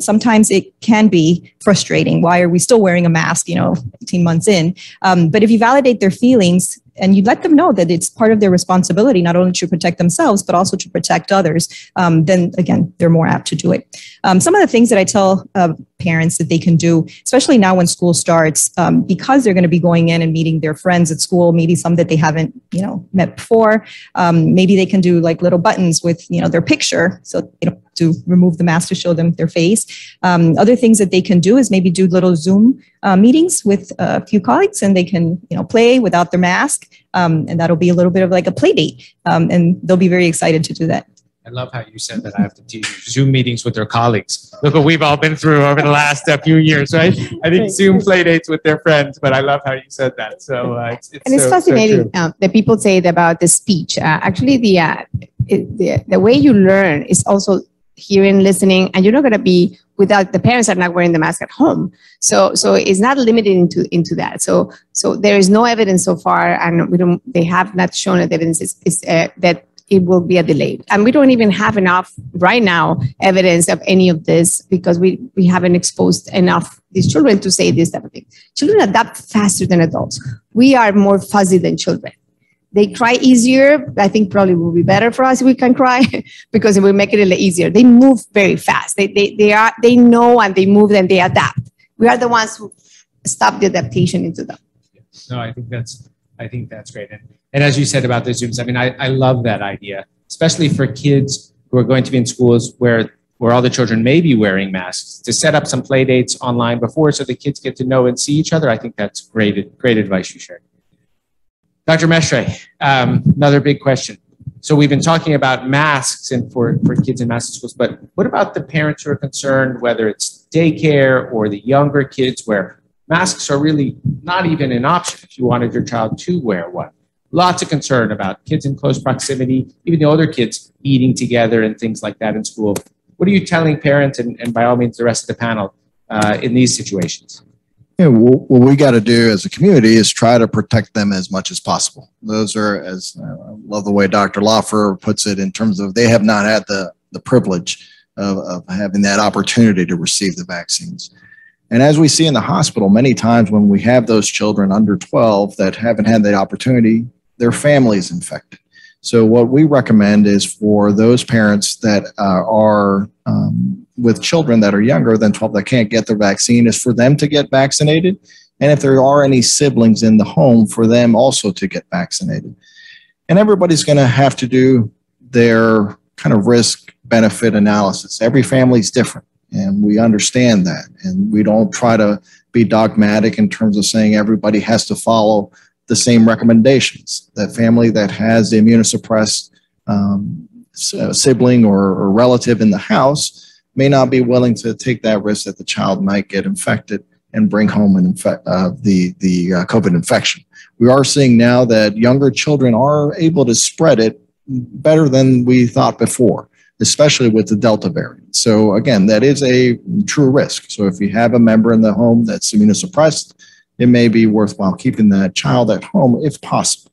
sometimes it can be frustrating. Why are we still wearing a mask, 18 months in? But if you validate their feelings, and you let them know that it's part of their responsibility, not only to protect themselves, but also to protect others, then again, they're more apt to do it. Some of the things that I tell parents that they can do, especially now when school starts, because they're going to be going in and meeting their friends at school, maybe some that they haven't, met before. Maybe they can do like little buttons with, their picture. So, to remove the mask to show them their face. Other things that they can do is maybe do little Zoom meetings with a few colleagues, and they can, play without their mask. And that'll be a little bit of like a play date. And they'll be very excited to do that. I love how you said that I have to do Zoom meetings with their colleagues. Look what we've all been through over the last few years, right? I think Zoom play dates with their friends, but I love how you said that. So it's fascinating that people say about the speech. Actually, the way you learn is also hearing, listening, and you're not going to be without the parents are not wearing the mask at home. So it's not limited into that. So there is no evidence so far, and they have not shown that the evidence is that it will be a delay. And we don't even have enough right now evidence of any of this, because we haven't exposed enough these children to say this type of thing. Children adapt faster than adults. We are more fuzzy than children. They cry easier. I think probably will be better for us if we can cry, because it will make it a little easier. They move very fast. They know, and they move, and they adapt. We are the ones who stop the adaptation into them. No, I think that's great. And as you said about the Zooms, I mean, I love that idea, especially for kids who are going to be in schools where all the children may be wearing masks, to set up some play dates online before, so the kids get to know and see each other. I think that's great advice you shared. Dr. Mestre, another big question. So we've been talking about masks and for kids in mask schools, but what about the parents who are concerned, whether it's daycare or the younger kids, where masks are really not even an option if you wanted your child to wear one? Lots of concern about kids in close proximity, even the older kids eating together and things like that in school. What are you telling parents, and by all means the rest of the panel, in these situations? Yeah, what we got to do as a community is try to protect them as much as possible. Those are, as I love the way Dr. Laufer puts it, in terms of they have not had the privilege of having that opportunity to receive the vaccines. And as we see in the hospital, many times when we have those children under 12 that haven't had the opportunity, their family is infected. So what we recommend is for those parents that are with children that are younger than 12 that can't get their vaccine, is for them to get vaccinated. And if there are any siblings in the home, for them also to get vaccinated. And everybody's going to have to do their kind of risk-benefit analysis. Every family is different, and we understand that. And we don't try to be dogmatic in terms of saying everybody has to follow the same recommendations. That family that has the immunosuppressed sibling or relative in the house may not be willing to take that risk that the child might get infected and bring home the COVID infection. We are seeing now that younger children are able to spread it better than we thought before, especially with the Delta variant. So again, that is a true risk. So if you have a member in the home that's immunosuppressed, it may be worthwhile keeping that child at home if possible.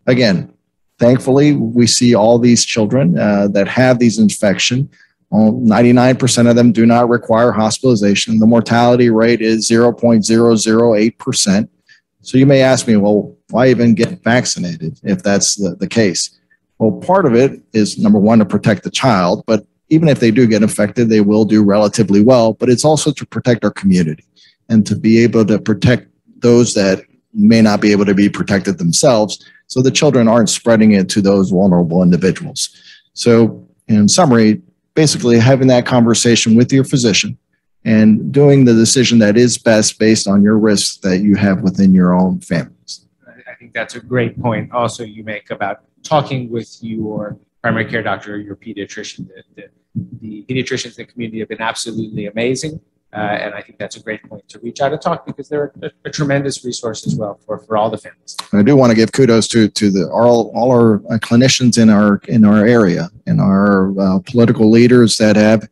Again, thankfully, we see all these children that have these infections. 99% of them do not require hospitalization. The mortality rate is 0.008%. So you may ask me, well, why even get vaccinated if that's the case? Well, part of it is, number one, to protect the child, but even if they do get infected, they will do relatively well, but it's also to protect our community and to be able to protect those that may not be able to be protected themselves, so the children aren't spreading it to those vulnerable individuals. So in summary, basically having that conversation with your physician and doing the decision that is best based on your risks that you have within your own families. I think that's a great point also you make about talking with your primary care doctor or your pediatrician. The pediatricians in the community have been absolutely amazing. And I think that's a great point to reach out and talk, because they're a tremendous resource as well for all the families. I do want to give kudos to all our clinicians in our area and our political leaders that have.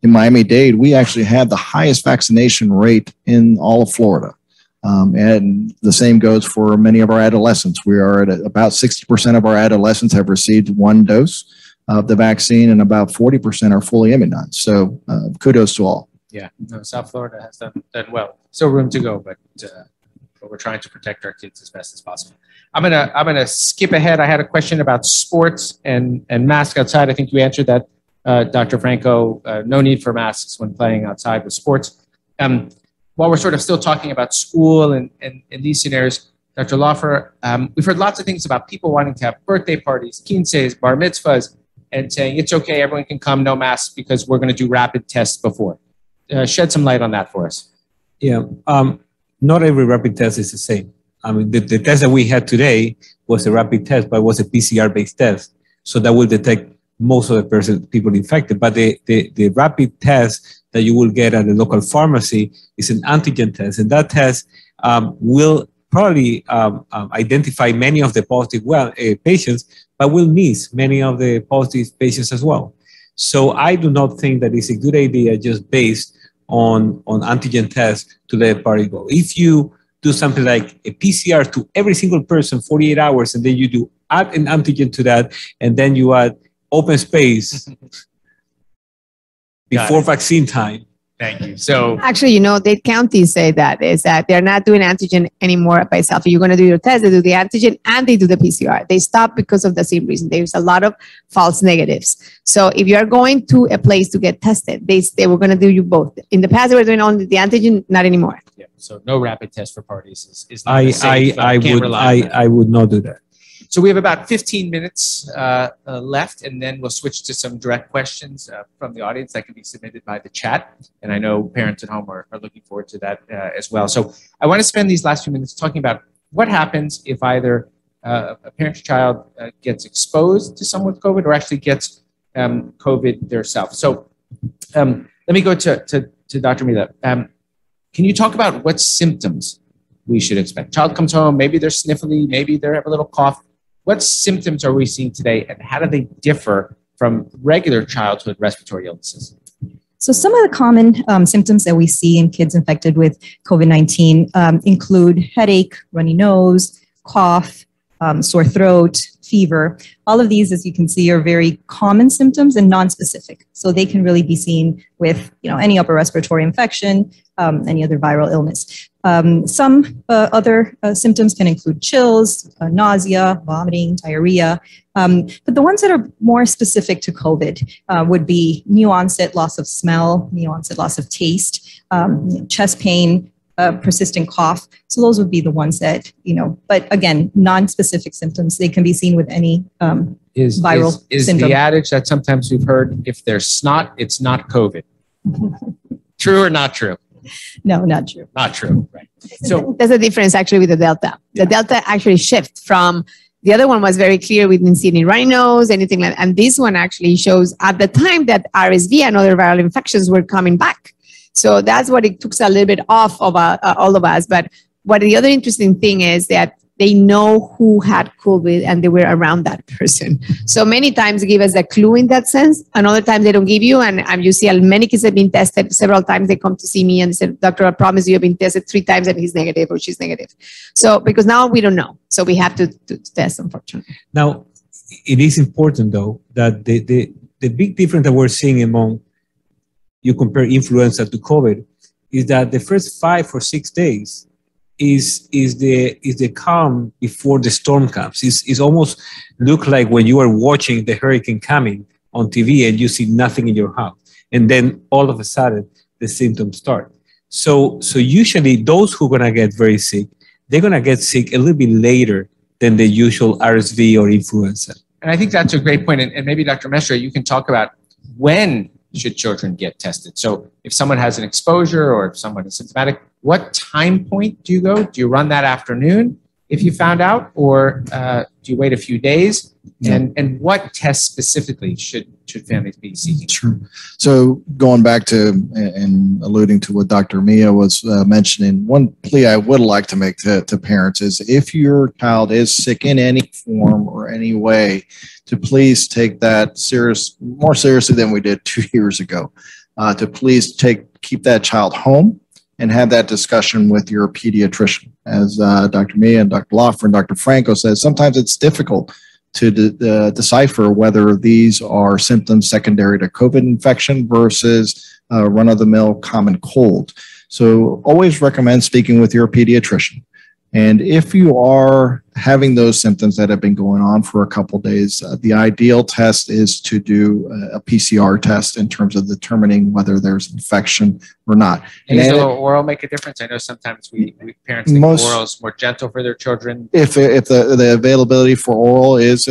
In Miami-Dade, we actually have the highest vaccination rate in all of Florida. And the same goes for many of our adolescents. We are at about 60% of our adolescents have received one dose of the vaccine, and about 40% are fully immunized. So kudos to all. Yeah, no, South Florida has done well. Still room to go, but we're trying to protect our kids as best as possible. I'm gonna skip ahead. I had a question about sports and masks outside. I think you answered that, Dr. Franco. No need for masks when playing outside with sports. While we're sort of still talking about school and these scenarios, Dr. Laufer, we've heard lots of things about people wanting to have birthday parties, quinces, bar mitzvahs, and saying it's okay, everyone can come, no masks, because we're going to do rapid tests before. Shed some light on that for us. Yeah, not every rapid test is the same. I mean, the test that we had today was a rapid test, but it was a PCR-based test. So that will detect most of the people infected. But the rapid test that you will get at the local pharmacy is an antigen test. And that test will probably identify many of the positive patients, but will miss many of the positive patients as well. So I do not think that it's a good idea just based on antigen tests to let party go. If you do something like a PCR to every single person 48 hours, and then you add an antigen to that, and then you add open space before vaccine time. Thank you. So actually, Dade County say that they're not doing antigen anymore by self. You're going to do your test, they do the antigen and they do the PCR. They stop because of the same reason. There's a lot of false negatives. So if you're going to a place to get tested, they were going to do you both. In the past, they were doing only the antigen, not anymore. Yeah. So no rapid test for parties is not safe. I would not do that. So we have about 15 minutes left, and then we'll switch to some direct questions from the audience that can be submitted by the chat. And I know parents at home are looking forward to that as well. So I want to spend these last few minutes talking about what happens if either a parent or child gets exposed to someone with COVID or actually gets COVID themselves. So let me go to Dr. Milla. Can you talk about what symptoms we should expect? Child comes home, maybe they're sniffly, maybe they have a little cough. What symptoms are we seeing today, and how do they differ from regular childhood respiratory illnesses? So some of the common symptoms that we see in kids infected with COVID-19 include headache, runny nose, cough, sore throat, fever. All of these, as you can see, are very common symptoms and non-specific. So they can really be seen with any upper respiratory infection, any other viral illness. Some other symptoms can include chills, nausea, vomiting, diarrhea. But the ones that are more specific to COVID would be new onset loss of smell, new onset loss of taste, chest pain, persistent cough. So those would be the ones that, but again, non-specific symptoms. They can be seen with any viral is syndrome. The adage that sometimes we've heard, if there's snot, it's not COVID. True or not true? No, not true. Not true, right. So there's a difference actually with the Delta. The Delta actually shift from, the other one was very clear. We didn't see any runny nose, anything like that. And this one actually shows at the time that RSV and other viral infections were coming back. So that's what it took a little bit off of all of us. But what the other interesting thing is that they know who had COVID and they were around that person. So many times they give us a clue in that sense. And other times they don't give you. And you see many kids have been tested several times. They come to see me and say, doctor, I promise you, I've been tested 3 times and he's negative or she's negative. So because now we don't know. So we have to test, unfortunately. Now, it is important, though, that the big difference that we're seeing among you compare influenza to COVID is that the first 5 or 6 days is the calm before the storm comes. It's almost look like when you are watching the hurricane coming on TV and you see nothing in your house, and then all of a sudden the symptoms start. So usually those who are gonna get very sick, they're gonna get sick a little bit later than the usual RSV or influenza. And I think that's a great point. And maybe Dr. Mestre, you can talk about when should children get tested? So if someone has an exposure or if someone is symptomatic, what time point do you go? Do you run that afternoon if you found out, or do you wait a few days? And what tests specifically should families be seeking? Sure. So going back to and alluding to what Dr. Milla was mentioning, one plea I would like to make to parents is if your child is sick in any form or any way, to please take that more seriously than we did 2 years ago. To please keep that child home and have that discussion with your pediatrician. As Dr. Milla and Dr. Laufer and Dr. Franco says, sometimes it's difficult to decipher whether these are symptoms secondary to COVID infection versus run-of-the-mill common cold. So always recommend speaking with your pediatrician. And if you are having those symptoms that have been going on for a couple of days, the ideal test is to do a PCR test in terms of determining whether there's infection or not. And does oral make a difference? I know sometimes we parents think oral is more gentle for their children. If the availability for oral has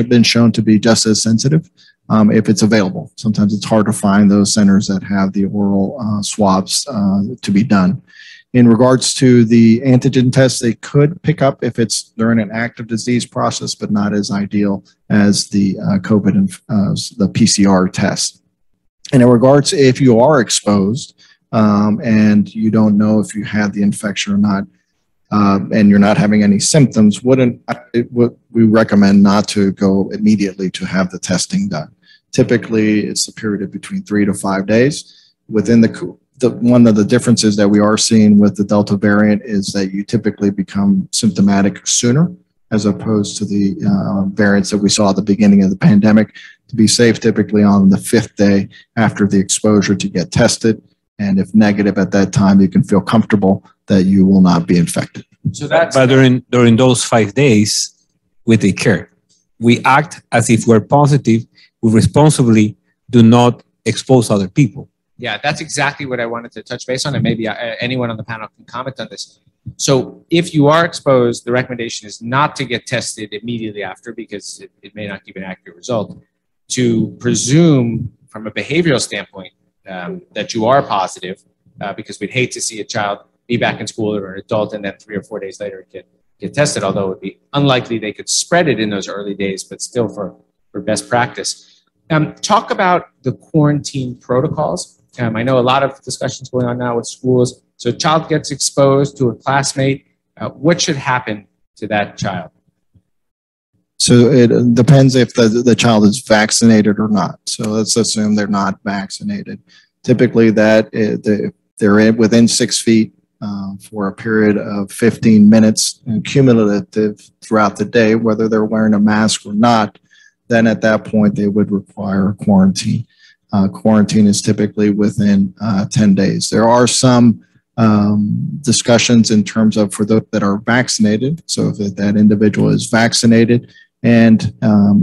been shown to be just as sensitive, if it's available. Sometimes it's hard to find those centers that have the oral swabs to be done. In regards to the antigen tests, they could pick up if it's during an active disease process, but not as ideal as the COVID and the PCR test. And in regards, if you are exposed and you don't know if you had the infection or not, and you're not having any symptoms, we recommend not to go immediately to have the testing done. Typically, it's a period of between 3 to 5 days. Within one of the differences that we are seeing with the Delta variant is that you typically become symptomatic sooner as opposed to the variants that we saw at the beginning of the pandemic. To be safe, typically on the 5th day after the exposure to get tested. And if negative at that time, you can feel comfortable that you will not be infected. So that's but during those 5 days, we take care. We act as if we're positive. We responsibly do not expose other people. Yeah, that's exactly what I wanted to touch base on, and maybe anyone on the panel can comment on this. So if you are exposed, the recommendation is not to get tested immediately after because it may not give an accurate result. To presume from a behavioral standpoint that you are positive, because we'd hate to see a child be back in school or an adult and then 3 or 4 days later get tested, although it would be unlikely they could spread it in those early days, but still for best practice. Talk about the quarantine protocols. I know a lot of discussions going on now with schools. So a child gets exposed to a classmate. What should happen to that child? So it depends if the child is vaccinated or not. So let's assume they're not vaccinated. Typically they're within 6 feet for a period of 15 minutes and cumulative throughout the day, whether they're wearing a mask or not, then at that point they would require quarantine. Quarantine is typically within 10 days. There are some discussions in terms of for those that are vaccinated. So if that individual is vaccinated and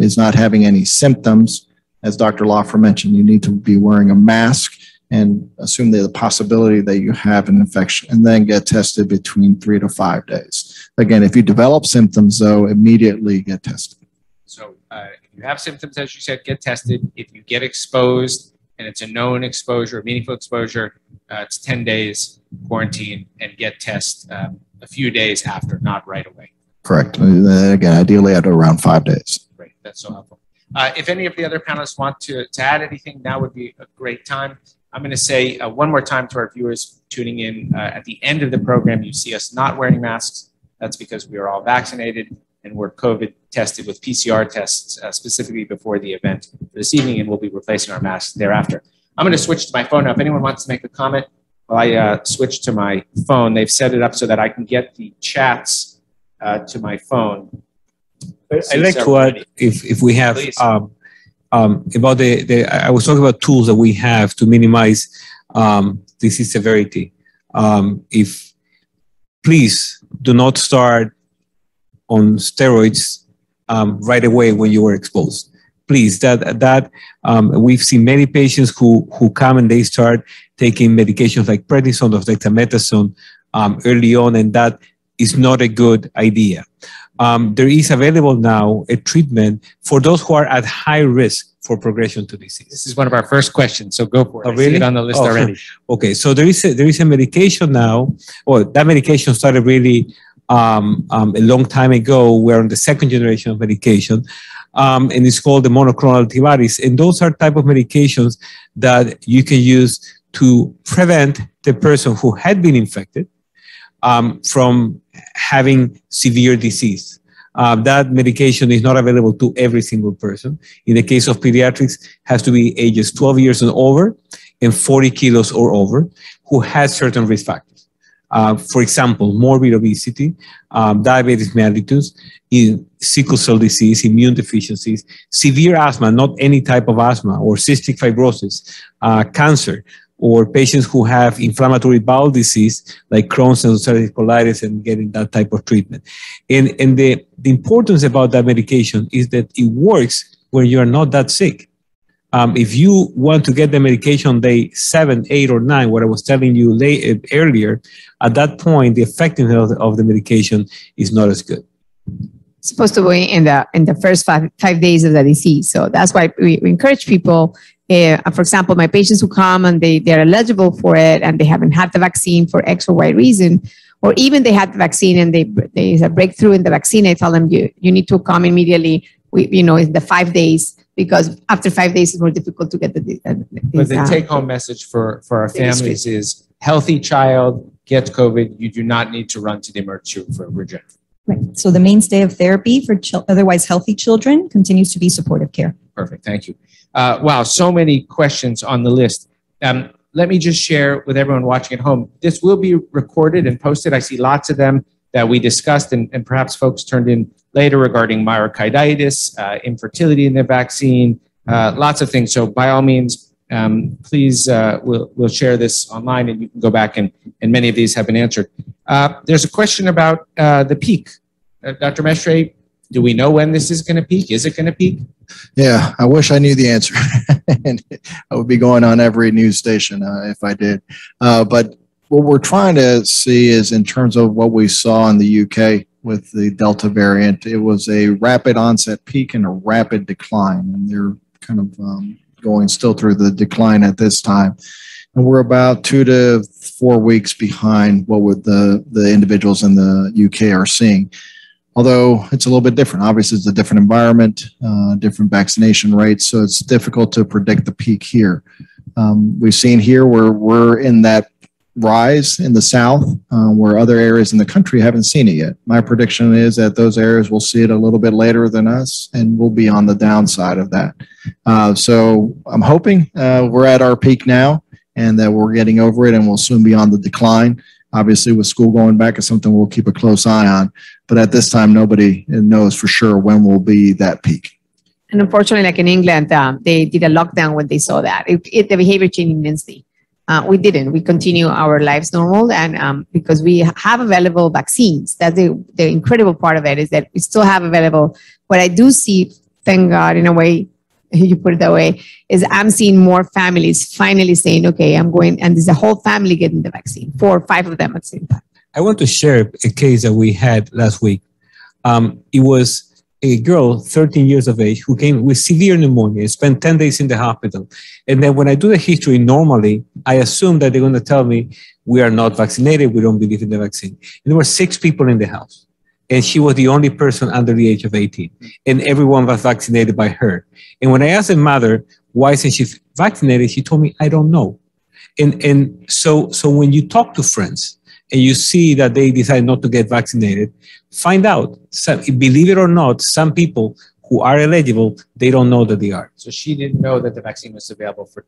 is not having any symptoms, as Dr. Laufer mentioned, you need to be wearing a mask and assume the possibility that you have an infection and then get tested between 3 to 5 days. Again, if you develop symptoms, though, immediately get tested. So if you have symptoms, as you said, get tested. If you get exposed and it's a known exposure, a meaningful exposure, it's 10 days quarantine and get tested a few days after, not right away. Correct. Again, ideally at around 5 days. Great. That's so helpful. If any of the other panelists want to add anything, now would be a great time. I'm going to say one more time to our viewers tuning in, at the end of the program, you see us not wearing masks. That's because we are all vaccinated and we're COVID tested with PCR tests specifically before the event this evening, and we'll be replacing our masks thereafter. I'm going to switch to my phone now. If anyone wants to make a comment, while I switch to my phone, they've set it up so that I can get the chats to my phone. I'd like to add, if we have, about I was talking about tools that we have to minimize disease severity. If please do not start on steroids right away when you were exposed. Please, we've seen many patients who come and they start taking medications like prednisone or dexamethasone early on, and that is not a good idea. there is available now a treatment for those who are at high risk for progression to disease. This is one of our first questions, so go for it. Oh, I see really? it on the list already. Okay, so there is a medication now. Well, that medication started really a long time ago. We're on the second generation of medication, and it's called the monoclonal antibodies. And those are type of medications that you can use to prevent the person who had been infected from having severe disease. That medication is not available to every single person. In the case of pediatrics, has to be ages 12 years and over and 40 kilos or over who has certain risk factors. For example, morbid obesity, diabetes mellitus, sickle cell disease, immune deficiencies, severe asthma, not any type of asthma, or cystic fibrosis, cancer, or patients who have inflammatory bowel disease like Crohn's and ulcerative colitis and getting that type of treatment. And the importance about that medication is that it works when you are not that sick. If you want to get the medication day 7, 8, or 9, what I was telling you earlier, at that point, the effectiveness of the medication is not as good. It's supposed to be in the first five days of the disease. So that's why we encourage people. For example, my patients who come and they're eligible for it and they haven't had the vaccine for X or Y reason, or even they had the vaccine and there's a breakthrough in the vaccine, I tell them you need to come immediately. In the 5 days, because after 5 days it's more difficult to get But the take-home message for our families is healthy child gets COVID, you do not need to run to the emergency room for a regeneration. Right. So the mainstay of therapy for otherwise healthy children continues to be supportive care. Perfect. Thank you. Wow, so many questions on the list. Let me just share with everyone watching at home. This will be recorded and posted. I see lots of them that we discussed and perhaps folks turned in later regarding myocarditis, infertility in the vaccine, lots of things. So by all means, please, we'll share this online and you can go back and many of these have been answered. There's a question about the peak. Dr. Mestre, do we know when this is going to peak? Is it going to peak? Yeah, I wish I knew the answer. And I would be going on every news station if I did. But what we're trying to see is in terms of what we saw in the UK with the Delta variant, it was a rapid onset peak and a rapid decline. And they're kind of going still through the decline at this time. And we're about 2 to 4 weeks behind what would the individuals in the UK are seeing. Although it's a little bit different. Obviously, it's a different environment, different vaccination rates, so it's difficult to predict the peak here. We've seen here where we're in that rise in the south, where other areas in the country haven't seen it yet. My prediction is that those areas will see it a little bit later than us, and we'll be on the downside of that. So I'm hoping we're at our peak now, and that we're getting over it, and we'll soon be on the decline. Obviously, with school going back, it's something we'll keep a close eye on. But at this time, nobody knows for sure when will be that peak. And unfortunately, like in England, they did a lockdown when they saw that. The behavior changed immensely. We didn't. We continue our lives normal, and because we have available vaccines. That's the incredible part of it, is that we still have available. What I do see, thank God, in a way, you put it that way, is I'm seeing more families finally saying, okay, I'm going, and there's a whole family getting the vaccine, 4 or 5 of them at the same time. I want to share a case that we had last week. It was a girl, 13 years of age, who came with severe pneumonia, spent 10 days in the hospital. And then when I do the history, normally, I assume that they're going to tell me, we are not vaccinated, we don't believe in the vaccine. And there were 6 people in the house. And she was the only person under the age of 18. And everyone was vaccinated by her. And when I asked the mother, why isn't she vaccinated? She told me, I don't know. And so when you talk to friends and you see that they decide not to get vaccinated, find out, believe it or not, some people who are eligible, they don't know that they are. So she didn't know that the vaccine was available for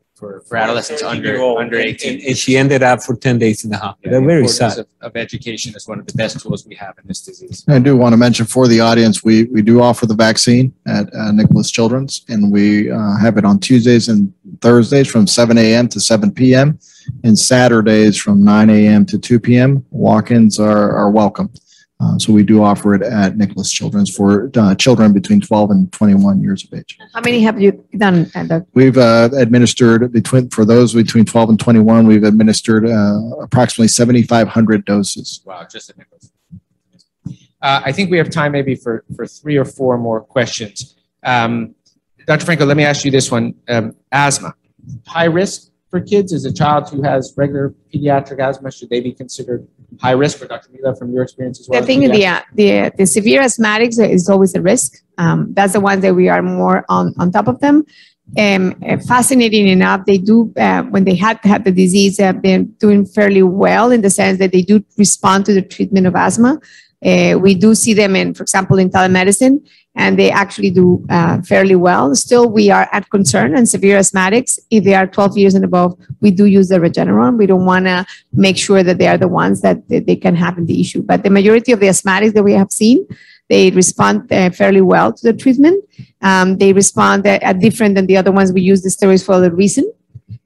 adolescents under 18. And she ended up for 10 days in the hospital. Yeah, They're very sad. Of education is one of the best tools we have in this disease. I do want to mention for the audience, we do offer the vaccine at Nicklaus Children's, and we have it on Tuesdays and Thursdays from 7 a.m. to 7 p.m. and Saturdays from 9 a.m. to 2 p.m. Walk-ins are welcome. So we do offer it at Nicklaus Children's for children between 12 and 21 years of age. How many have you done? We've administered for those between 12 and 21, we've administered approximately 7,500 doses. Wow, just at Nicklaus. I think we have time maybe for 3 or 4 more questions. Dr. Franco, let me ask you this one. Asthma, high risk for kids? Is a child who has regular pediatric asthma, should they be considered high risk? For Dr. Milla, from your experience as well? I think the severe asthmatics is always a risk. That's the ones that we are more on top of them. Fascinating enough, they do, when they had the disease, have been doing fairly well in the sense that they do respond to the treatment of asthma. We do see them in, for example, in telemedicine, and they actually do fairly well. Still, we are at concern, and severe asthmatics, if they are 12 years and above, we do use the Regeneron. We don't want to make sure that they are the ones that they can have in the issue. But the majority of the asthmatics that we have seen, they respond fairly well to the treatment. They respond different than the other ones. We use the steroids for a reason.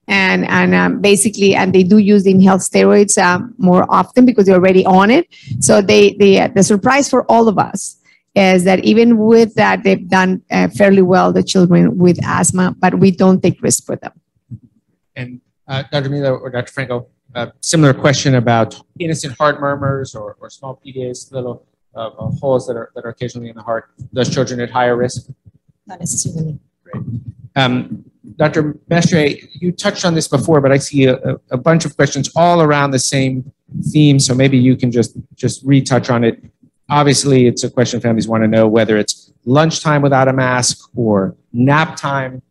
And they do use the inhaled steroids more often because they're already on it. So the surprise for all of us is that even with that, they've done fairly well, the children with asthma, but we don't take risk for them. And Dr. Milla or Dr. Franco, similar question about innocent heart murmurs or small PDAs, little holes that are occasionally in the heart. Those children at higher risk? Not necessarily. Great. Dr. Mestre, you touched on this before, but I see a bunch of questions all around the same theme, so maybe you can just retouch on it. Obviously, it's a question families want to know, whether it's lunchtime without a mask or nap time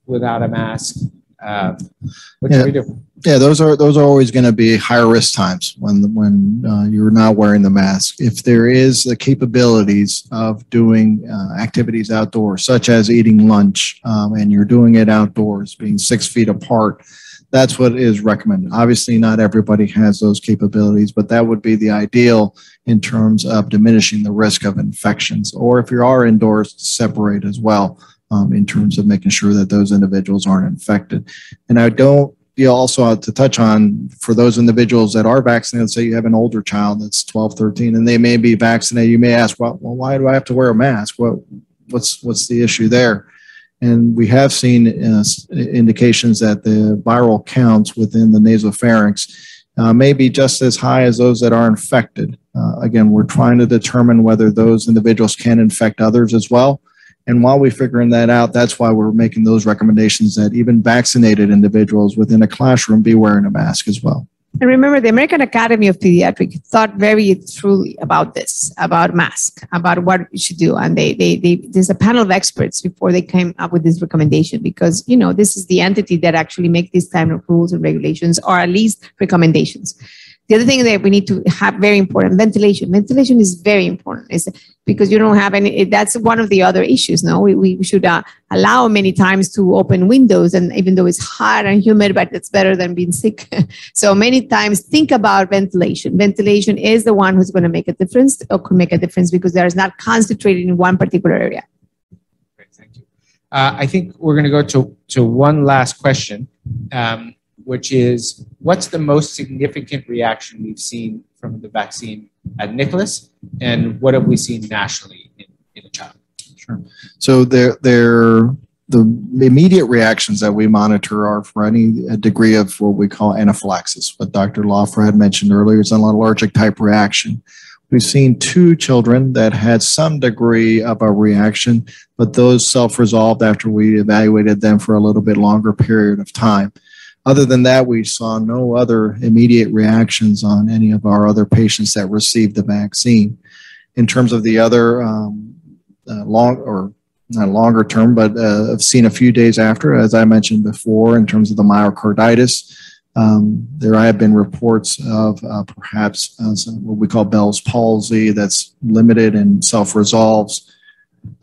without a mask. What should we do? Yeah, those are always going to be higher risk times when you're not wearing the mask. If there is the capabilities of doing activities outdoors, such as eating lunch, and you're doing it outdoors, being 6 feet apart, that's what is recommended. Obviously, not everybody has those capabilities, but that would be the ideal in terms of diminishing the risk of infections. Or if you are indoors, separate as well. In terms of making sure that those individuals aren't infected. And also to touch on, for those individuals that are vaccinated, say you have an older child that's 12, 13, and they may be vaccinated, you may ask, well, why do I have to wear a mask? What's the issue there? And we have seen indications that the viral counts within the nasopharynx may be just as high as those that are infected. Again, we're trying to determine whether those individuals can infect others as well. And while we're figuring that out, that's why we're making those recommendations that even vaccinated individuals within a classroom be wearing a mask as well. And remember, the American Academy of Pediatrics thought very truly about this, about masks, about what we should do. And there's a panel of experts before they came up with this recommendation, because, this is the entity that actually make these kind of rules and regulations, or at least recommendations. The other thing that we need to have, very important, ventilation. Ventilation is very important, is because you don't have any, that's one of the other issues. No, we should allow many times to open windows, and even though it's hot and humid, but it's better than being sick. So many times think about ventilation. Ventilation is the one who's going to make a difference, or could make a difference, because there is not concentrated in one particular area. Great, thank you. I think we're going to go to one last question. Which is, what's the most significant reaction we've seen from the vaccine at Nicklaus, and what have we seen nationally in a child? Sure. So the immediate reactions that we monitor are for any degree of what we call anaphylaxis. What Dr. Laufer had mentioned earlier is an allergic type reaction. We've seen 2 children that had some degree of a reaction, but those self-resolved after we evaluated them for a little bit longer period of time. Other than that, we saw no other immediate reactions on any of our other patients that received the vaccine. In terms of the other not longer term, but I've seen a few days after, as I mentioned before, in terms of the myocarditis, there have been reports of perhaps what we call Bell's palsy that's limited and self-resolves.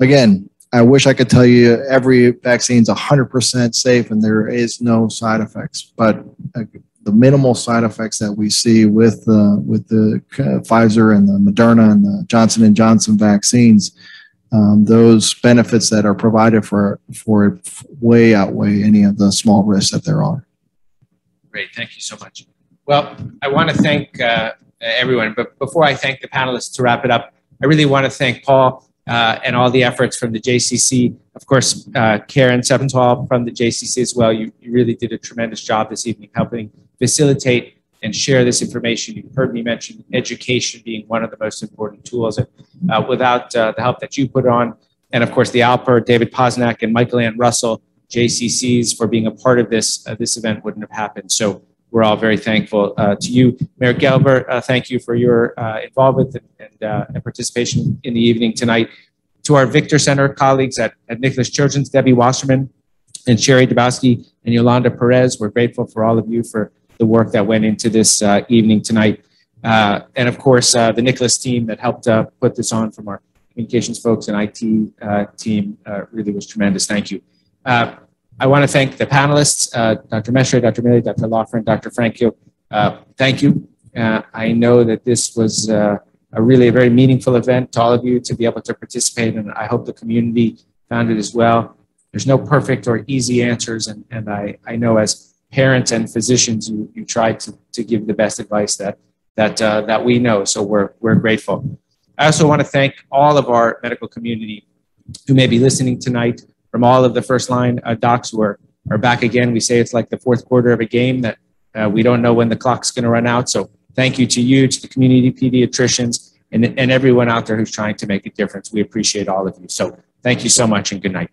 Again, I wish I could tell you every vaccine is 100% safe and there is no side effects, but the minimal side effects that we see with the Pfizer and the Moderna and the Johnson & Johnson vaccines, those benefits that are provided for it way outweigh any of the small risks that there are. Great, thank you so much. Well, I want to thank everyone, but before I thank the panelists to wrap it up, I really want to thank Paul and all the efforts from the JCC. Of course, Karen Seppenthal from the JCC as well. You really did a tremendous job this evening helping facilitate and share this information. You've heard me mention education being one of the most important tools. And without the help that you put on, and of course the Alper, David Posnack, and Michael Ann Russell, JCCs, for being a part of this, this event wouldn't have happened. So we're all very thankful to you. Mayor Gelber, thank you for your involvement and participation in the evening tonight. To our Victor Center colleagues at Nicklaus Children's, Debbie Wasserman and Sherry Dabowski and Yolanda Perez, we're grateful for all of you for the work that went into this evening tonight. And of course, the Nicklaus team that helped put this on, from our communications folks and IT team, really was tremendous. Thank you. I want to thank the panelists, Dr. Mestre, Dr. Milla, Dr. Laufer, and Dr. Franco. Thank you. I know that this was really a very meaningful event to all of you to be able to participate, and I hope the community found it as well. There's no perfect or easy answers, and I know as parents and physicians, you try to give the best advice that we know, so we're grateful. I also want to thank all of our medical community who may be listening tonight, from all of the first line docs who are back again. We say it's like the fourth quarter of a game, that we don't know when the clock's going to run out. So thank you to you, to the community pediatricians, and everyone out there who's trying to make a difference. We appreciate all of you. So thank you so much, and good night.